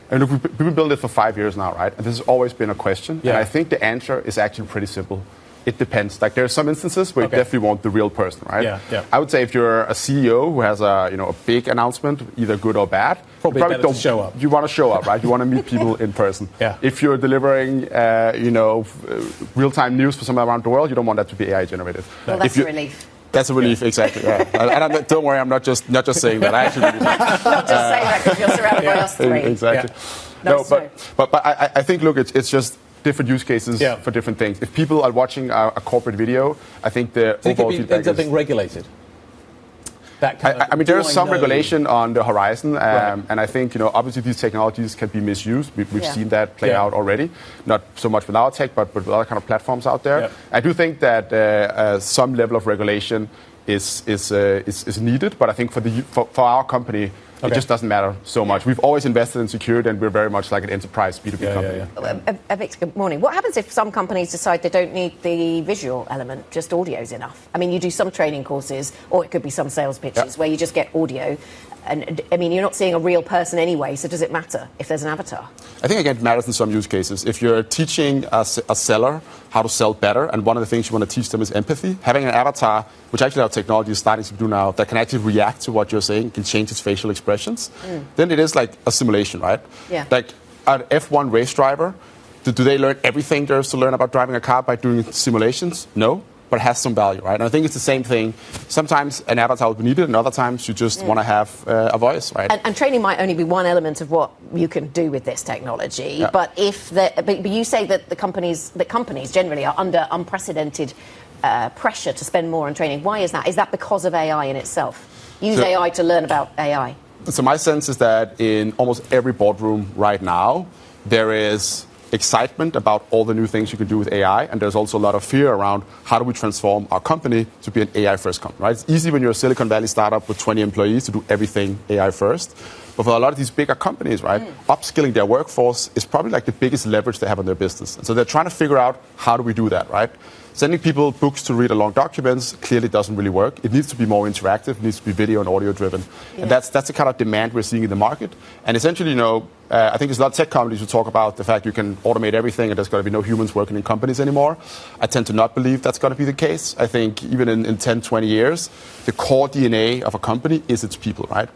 And we've been building it for 5 years now, right? And this has always been a question. And I think the answer is actually pretty simple. It depends. Like there are some instances where you definitely want the real person, right? I would say if you're a CEO who has a big announcement, either good or bad, probably better to show up. You want to show up, right? You want to meet people in person. If you're delivering, real-time news for someone around the world, you don't want that to be AI generated. Well, that's a relief. That's a relief, exactly. And don't worry, I'm not just saying that. I actually really not just saying that because you're surrounded by us three. Exactly. No, but I think, look, it's just different use cases for different things. If people are watching a corporate video, I think the overall feedback ends up being regulated. I mean, there is some regulation on the horizon, and I think obviously these technologies can be misused. We've seen that play out already, not so much with our tech, but with other kind of platforms out there. I do think that some level of regulation is needed, but I think for our company, it just doesn't matter so much. We've always invested in security, and we're very much like an enterprise B2B company. Avix, good morning. What happens if some companies decide they don't need the visual element, just audio is enough? I mean, you do some training courses, or it could be some sales pitches where you just get audio. And I mean, you're not seeing a real person anyway, so does it matter if there's an avatar? I think, again, it matters in some use cases. If you're teaching a seller how to sell better, and one of the things you want to teach them is empathy, having an avatar, which actually our technology is starting to do now, that can actually react to what you're saying, can change its facial expressions, then it is like a simulation, right? Like an F1 race driver, do they learn everything there is to learn about driving a car by doing simulations? No. But it has some value, right? And I think it's the same thing. Sometimes an avatar will be needed, and other times you just want to have a voice, right? And training might only be one element of what you can do with this technology. But but you say that the companies generally are under unprecedented pressure to spend more on training. Why is that? Is that because of AI in itself? Use AI to learn about AI. So my sense is that in almost every boardroom right now, there is excitement about all the new things you can do with AI, and there's also a lot of fear around how do we transform our company to be an AI-first company, right? It's easy when you're a Silicon Valley startup with 20 employees to do everything AI-first, but for a lot of these bigger companies, right, upskilling their workforce is probably like the biggest leverage they have on their business. And so they're trying to figure out how do we do that, right? Sending people books to read along documents clearly doesn't really work. It needs to be more interactive. It needs to be video and audio driven. And that's the kind of demand we're seeing in the market. And essentially, I think there's a lot of tech companies who talk about the fact you can automate everything and there's going to be no humans working in companies anymore. I tend to not believe that's going to be the case. I think even in 10, 20 years, the core DNA of a company is its people, right?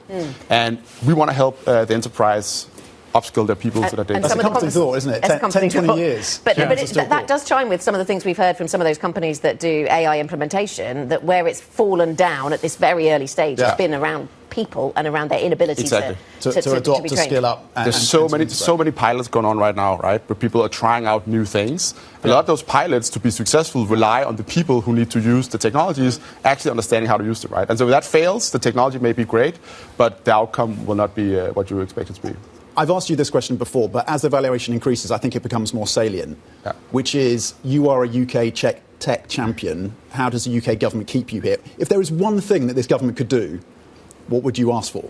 And we want to help the enterprise upskill their people so that they... That's a company thought, isn't it? 10, 20 years. But that does chime with some of the things we've heard from some of those companies that do AI implementation, that where it's fallen down at this very early stage has been around people and around their inability to adopt, to skill up. There's so many pilots going on right now, right, where people are trying out new things. A lot of those pilots, to be successful, rely on the people who need to use the technologies actually understanding how to use it, right? And so if that fails, the technology may be great, but the outcome will not be what you expect it to be. I've asked you this question before, but as the valuation increases, I think it becomes more salient, which is you are a UK tech champion. How does the UK government keep you here? If there is one thing that this government could do, what would you ask for?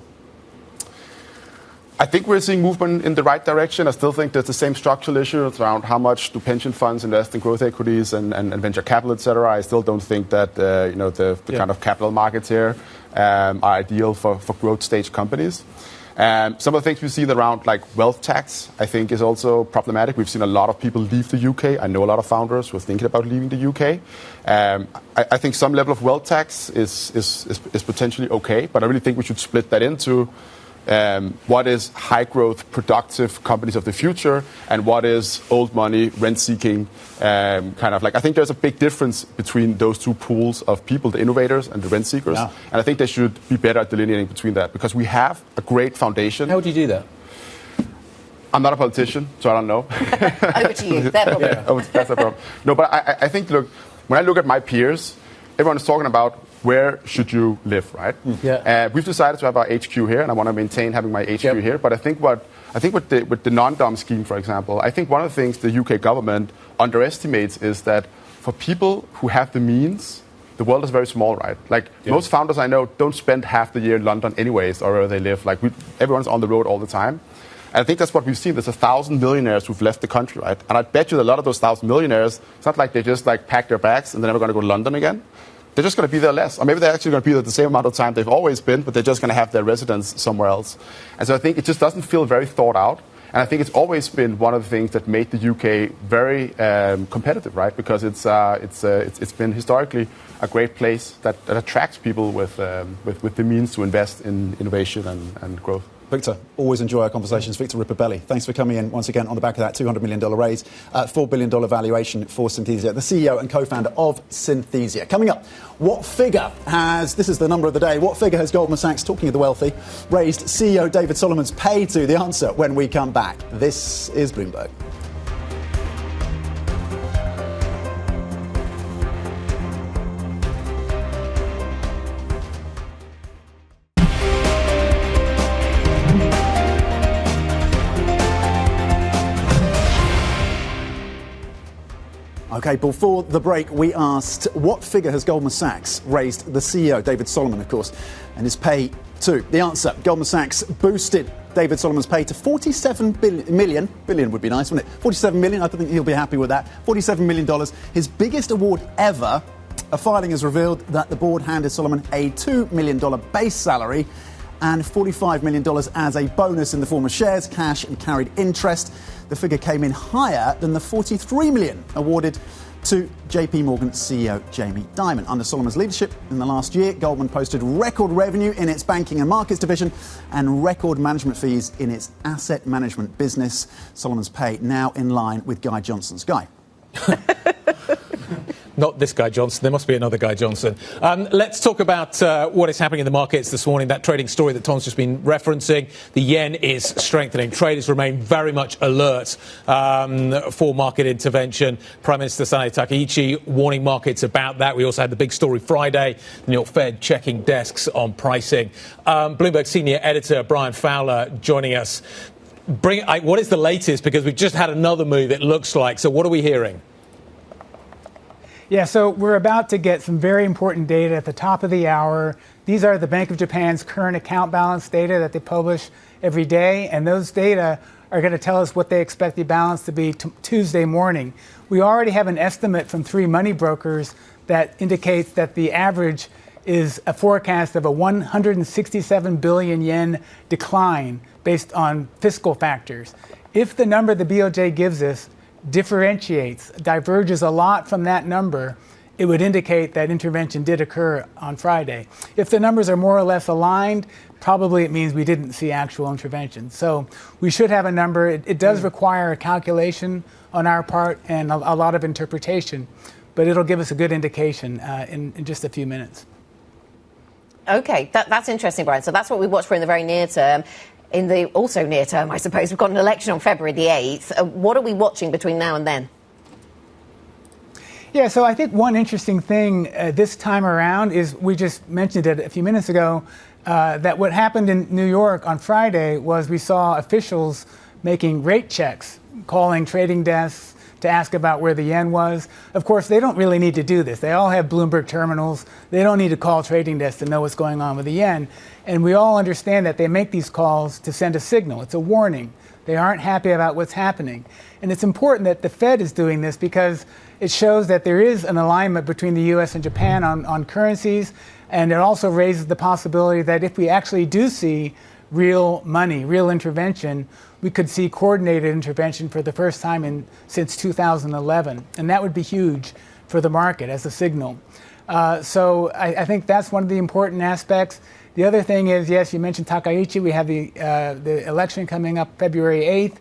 I think we're seeing movement in the right direction. I still think there's the same structural issues around how much do pension funds invest in growth equities and venture capital, et cetera. I still don't think that the kind of capital markets here are ideal for growth stage companies. Some of the things we've seen around like wealth tax, I think, is also problematic. We've seen a lot of people leave the UK. I know a lot of founders who are thinking about leaving the UK. I think some level of wealth tax is potentially okay, but I really think we should split that into what is high-growth, productive companies of the future, and what is old money, rent-seeking, kind of like... I think there's a big difference between those two pools of people, the innovators and the rent-seekers. And I think they should be better at delineating between that, because we have a great foundation. How would you do that? I'm not a politician, so I don't know. Over to you. That's a problem. No, but I think, look, when I look at my peers, everyone is talking about where should you live, right? Yeah. We've decided to have our HQ here, and I want to maintain having my HQ here. But I think with the non-dom scheme, for example, I think one of the things the UK government underestimates is that for people who have the means, the world is very small, right? Like most founders I know don't spend half the year in London anyways, or wherever they live. Like everyone's on the road all the time. And I think that's what we've seen. There's 1,000 millionaires who've left the country, right? And I bet you that a lot of those 1,000 millionaires, it's not like they just like pack their bags and they're never going to go to London again. They're just going to be there less. Or maybe they're actually going to be there the same amount of time they've always been, but they're just going to have their residence somewhere else. And so I think it just doesn't feel very thought out. And I think it's always been one of the things that made the UK very competitive, right? Because it's been historically a great place that attracts people with the means to invest in innovation and growth. Victor, always enjoy our conversations. Victor Riparbelli, thanks for coming in once again on the back of that $200 million raise, $4 billion valuation for Synthesia, the CEO and co-founder of Synthesia. Coming up, this is the number of the day, what figure has Goldman Sachs, talking of the wealthy, raised CEO David Solomon's pay to? The answer when we come back. This is Bloomberg. OK, before the break, we asked what figure has Goldman Sachs raised the CEO, David Solomon, of course, and his pay to? The answer, Goldman Sachs boosted David Solomon's pay to $47 million. Billion would be nice, wouldn't it? $47 million, I think he'll be happy with that. $47 million, his biggest award ever. A filing has revealed that the board handed Solomon a $2 million base salary and $45 million as a bonus in the form of shares, cash and carried interest. The figure came in higher than the $43 million awarded to JP Morgan CEO Jamie Dimon. Under Solomon's leadership in the last year, Goldman posted record revenue in its banking and markets division and record management fees in its asset management business. Solomon's pay now in line with Guy Johnson's. Guy. Not this Guy Johnson. There must be another Guy Johnson. Let's talk about what is happening in the markets this morning. That trading story that Tom's just been referencing. The yen is strengthening. Traders remain very much alert for market intervention. Prime Minister Sanae Takaichi warning markets about that. We also had the big story Friday. The New York Fed checking desks on pricing. Bloomberg senior editor Brian Fowler joining us. What is the latest? Because we've just had another move, it looks like. So what are we hearing? Yeah, so we're about to get some very important data at the top of the hour. These are the Bank of Japan's current account balance data that they publish every day, and those data are going to tell us what they expect the balance to be Tuesday morning. We already have an estimate from 3 money brokers that indicates that the average is a forecast of a 167 billion yen decline based on fiscal factors. If the number the BOJ gives us diverges a lot from that number, it would indicate that intervention did occur on Friday. If the numbers are more or less aligned, probably it means we didn't see actual intervention. So we should have a number. It does require a calculation on our part and a lot of interpretation, but it'll give us a good indication in just a few minutes. OK, that's interesting, Brian. So that's what we watch for in the very near term. In the also near term, I suppose, we've got an election on February the 8th. What are we watching between now and then? Yeah, so I think one interesting thing this time around is, we just mentioned it a few minutes ago, that what happened in New York on Friday was we saw officials making rate checks, calling trading desks to ask about where the yen was. Of course, they don't really need to do this. They all have Bloomberg terminals. They don't need to call trading desks to know what's going on with the yen. And we all understand that they make these calls to send a signal. It's a warning. They aren't happy about what's happening. And it's important that the Fed is doing this because it shows that there is an alignment between the U.S. and Japan on currencies. And it also raises the possibility that if we actually do see real money, real intervention, we could see coordinated intervention for the first time since 2011. And that would be huge for the market as a signal. So I think that's one of the important aspects. The other thing is, yes, you mentioned Takaichi. We have the election coming up February 8th.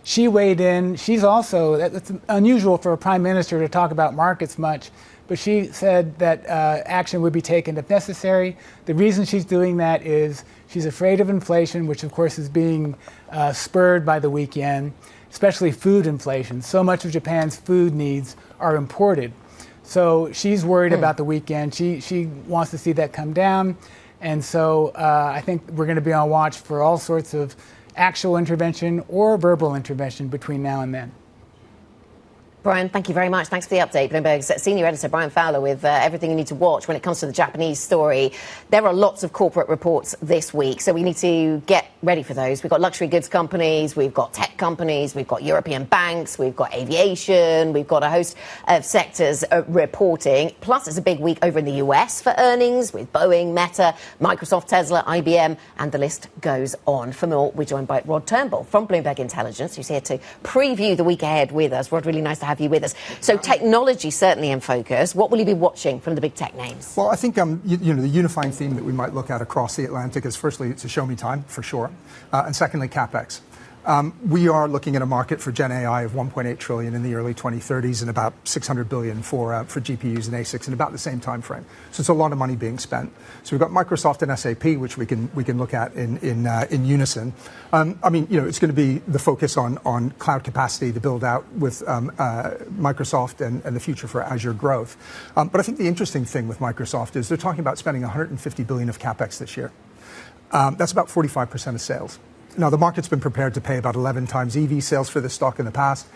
She weighed in. She's also, it's unusual for a prime minister to talk about markets much, but she said that action would be taken if necessary. The reason she's doing that is she's afraid of inflation, which of course is being spurred by the weak yen, especially food inflation. So much of Japan's food needs are imported. So she's worried about the weak yen. She wants to see that come down. And so I think we're going to be on watch for all sorts of actual intervention or verbal intervention between now and then. Brian, thank you very much. Thanks for the update. Bloomberg's senior editor, Brian Fowler, with everything you need to watch when it comes to the Japanese story. There are lots of corporate reports this week, so we need to get ready for those. We've got luxury goods companies, we've got tech companies, we've got European banks, we've got aviation, we've got a host of sectors reporting. Plus, it's a big week over in the US for earnings with Boeing, Meta, Microsoft, Tesla, IBM, and the list goes on. For more, we're joined by Rod Turnbull from Bloomberg Intelligence, who's here to preview the week ahead with us. Rod, really nice to have you with us. So technology certainly in focus. What will you be watching from the big tech names? Well, I think the unifying theme that we might look at across the Atlantic is firstly, it's a show me time for sure, and secondly, CapEx. We are looking at a market for Gen AI of 1.8 trillion in the early 2030s and about 600 billion for GPUs and ASICs in about the same time frame. So it's a lot of money being spent. So we've got Microsoft and SAP, which we can look at in unison. It's going to be the focus on cloud capacity, the build out with Microsoft and the future for Azure growth. But I think the interesting thing with Microsoft is they're talking about spending 150 billion of CapEx this year. That's about 45% of sales. Now, the market's been prepared to pay about 11 times EV sales for this stock in the past.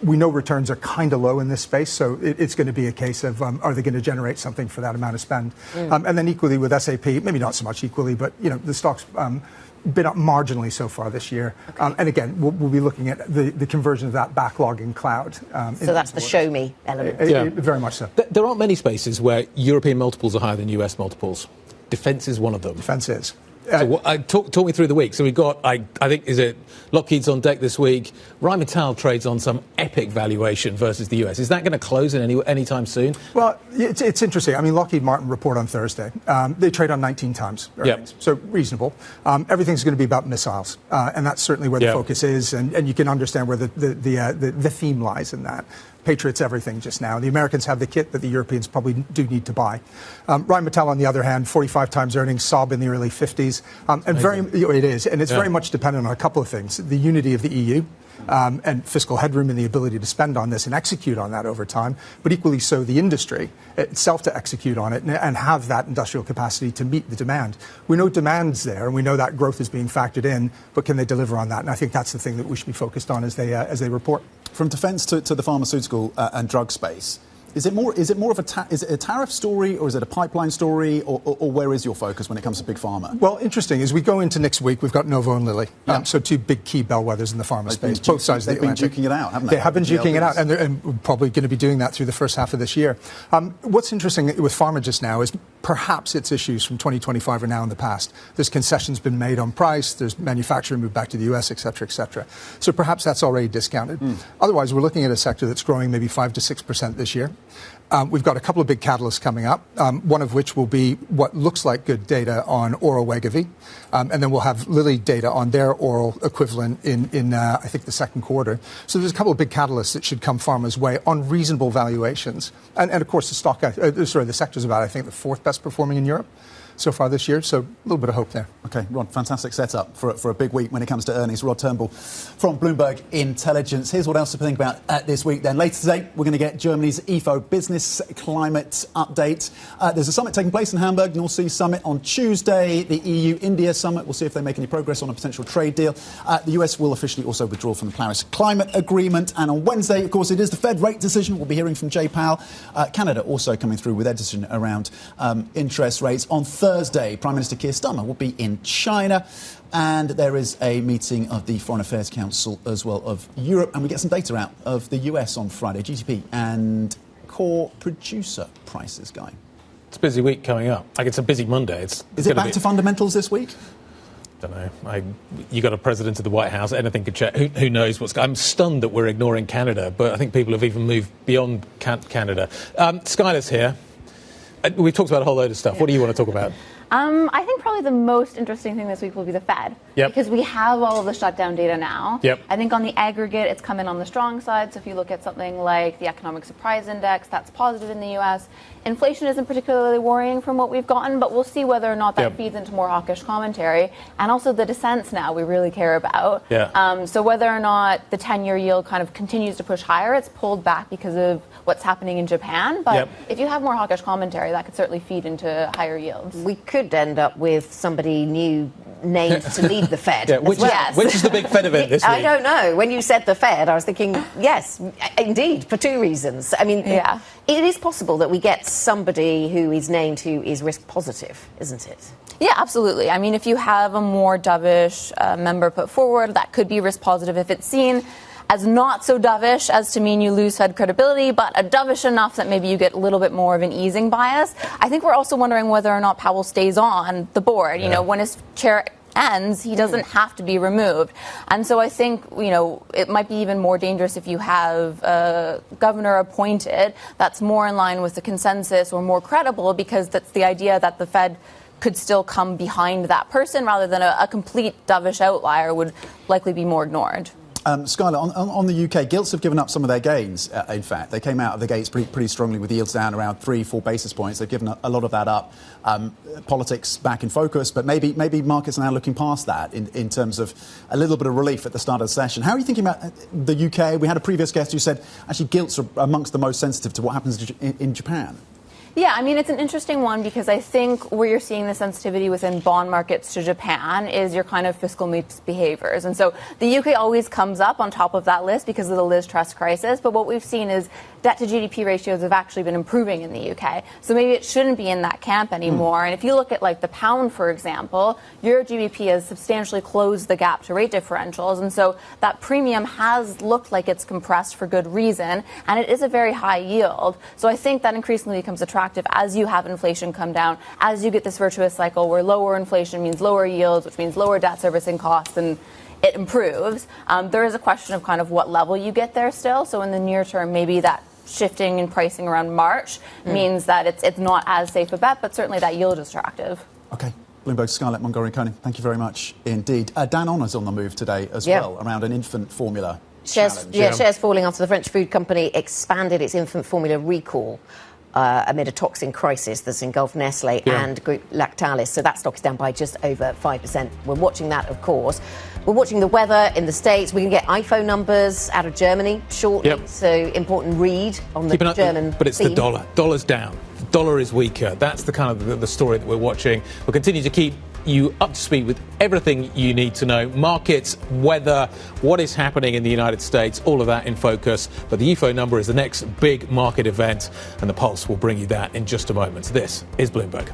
We know returns are kind of low in this space, so it's going to be a case of are they going to generate something for that amount of spend? And then equally with SAP, maybe not so much equally, but the stock's been up marginally so far this year. Okay. And again, we'll be looking at the conversion of that backlog in cloud. So that's the show me element. Very much so. There aren't many spaces where European multiples are higher than US multiples. Defence is one of them. Defence is. So talk me through the week. So we've got, I think, is it Lockheed's on deck this week? Rheinmetall trades on some epic valuation versus the US. Is that going to close in any time soon? Well, it's interesting. I mean, Lockheed Martin report on Thursday. They trade on 19 times earnings, so reasonable. Everything's going to be about missiles, and that's certainly where the focus is. And you can understand where the theme lies in that. Patriots everything just now. The Americans have the kit that the Europeans probably do need to buy. Rheinmetall, on the other hand, 45 times earnings, Saab in the early 50s. It is, and it's very much dependent on a couple of things. The unity of the EU and fiscal headroom and the ability to spend on this and execute on that over time, but equally so the industry itself to execute on it and have that industrial capacity to meet the demand. We know demand's there and we know that growth is being factored in, but can they deliver on that? And I think that's the thing that we should be focused on as they report. From defence to the pharmaceutical and drug space, is it more of a tariff story, or is it a pipeline story, or where is your focus when it comes to big pharma? Well, interesting, as we go into next week, we've got Novo and Lilly, so two big key bellwethers in the pharma space, both sides of the Atlantic. They've been duking it out, haven't they? They have been duking it out, and they're probably going to be doing that through the first half of this year. What's interesting with pharma just now is perhaps its issues from 2025 are now in the past. There's concessions been made on price, there's manufacturing moved back to the US, et cetera, et cetera. So perhaps that's already discounted. Otherwise, we're looking at a sector that's growing maybe 5 to 6% this year. We've got a couple of big catalysts coming up, one of which will be what looks like good data on oral Wegovy, and then we'll have Lilly data on their oral equivalent in I think, the second quarter. So there's a couple of big catalysts that should come pharma's way on reasonable valuations. And of course, the sector's about, I think, the fourth best performing in Europe so far this year, so a little bit of hope there. Okay, Rod, fantastic setup for a big week when it comes to earnings. Rod Turnbull from Bloomberg Intelligence. Here's what else to think about this week then. Later today, we're going to get Germany's IFO business climate update. There's a summit taking place in Hamburg, North Sea Summit on Tuesday. The EU-India Summit, we'll see if they make any progress on a potential trade deal. The US will officially also withdraw from the Paris Climate Agreement. And on Wednesday, of course, it is the Fed rate decision. We'll be hearing from Jay Powell. Canada also coming through with their decision around interest rates. On Thursday, Prime Minister Keir Starmer will be in China, and there is a meeting of the Foreign Affairs Council as well of Europe, and we get some data out of the US on Friday, GDP and core producer prices, Guy. It's a busy week coming up. It's a busy Monday. Is it back to fundamentals this week? Don't know. You got a president of the White House. Anything could change. Who knows what's? I'm stunned that we're ignoring Canada, but I think people have even moved beyond Canada. Skylar's here. We've talked about a whole load of stuff. What do you want to talk about? I think probably the most interesting thing this week will be the Fed. Yep. Because we have all of the shutdown data now. Yep. I think on the aggregate, it's come in on the strong side. So if you look at something like the Economic Surprise Index, that's positive in the U.S. Inflation isn't particularly worrying from what we've gotten, but we'll see whether or not that feeds into more hawkish commentary. And also the dissents now we really care about. Yeah. So whether or not the 10-year yield kind of continues to push higher, it's pulled back because of what's happening in Japan. But if you have more hawkish commentary, that could certainly feed into higher yields. We could end up with somebody new named to lead the Fed. Which is the big Fed event this week? I don't know. When you said the Fed, I was thinking, yes, indeed, for two reasons. I mean, it is possible that we get somebody who is named who is risk positive, isn't it? Yeah, absolutely. I mean, if you have a more dovish member put forward, that could be risk positive if it's seen as not so dovish as to mean you lose Fed credibility, but a dovish enough that maybe you get a little bit more of an easing bias. I think we're also wondering whether or not Powell stays on the board. You know, when his chair ends, he doesn't have to be removed. And so I think, you know, it might be even more dangerous if you have a governor appointed that's more in line with the consensus or more credible, because that's the idea that the Fed could still come behind that person rather than a complete dovish outlier would likely be more ignored. Skylar, on the UK, gilts have given up some of their gains, in fact. They came out of the gates pretty strongly with yields down around 3-4 basis points. They've given a lot of that up. Politics back in focus, but maybe markets are now looking past that in terms of a little bit of relief at the start of the session. How are you thinking about the UK? We had a previous guest who said actually gilts are amongst the most sensitive to what happens in Japan. Yeah, I mean, it's an interesting one because I think where you're seeing the sensitivity within bond markets to Japan is your kind of fiscal mixed behaviors. And so the UK always comes up on top of that list because of the Liz Truss crisis. But what we've seen is debt to GDP ratios have actually been improving in the UK. So maybe it shouldn't be in that camp anymore. And if you look at like the pound, for example, Euro GBP has substantially closed the gap to rate differentials. And so that premium has looked like it's compressed for good reason. And it is a very high yield. So I think that increasingly becomes attractive as you have inflation come down, as you get this virtuous cycle where lower inflation means lower yields, which means lower debt servicing costs, and it improves. There is a question of kind of what level you get there still. So in the near term, maybe that shifting in pricing around March means that it's not as safe a bet, but certainly that yield is attractive. Okay. Bloomberg's Scarlett Montgomery-Conan, thank you very much indeed. Dan Honor's on the move today as well around an infant formula challenge. Shares falling after the French food company expanded its infant formula recall amid a toxin crisis that's engulfed Nestle and Group Lactalis. So that stock is down by just over 5%. We're watching that, of course. We're watching the weather in the States. We can get iPhone numbers out of Germany shortly. So important read on the German But it's theme. the dollar. Dollar's down. The dollar is weaker. That's the kind of the story that we're watching. We'll continue to keep you up to speed with everything you need to know. Markets, weather, what is happening in the United States, all of that in focus. But the UFO number is the next big market event, and the Pulse will bring you that in just a moment. This is Bloomberg.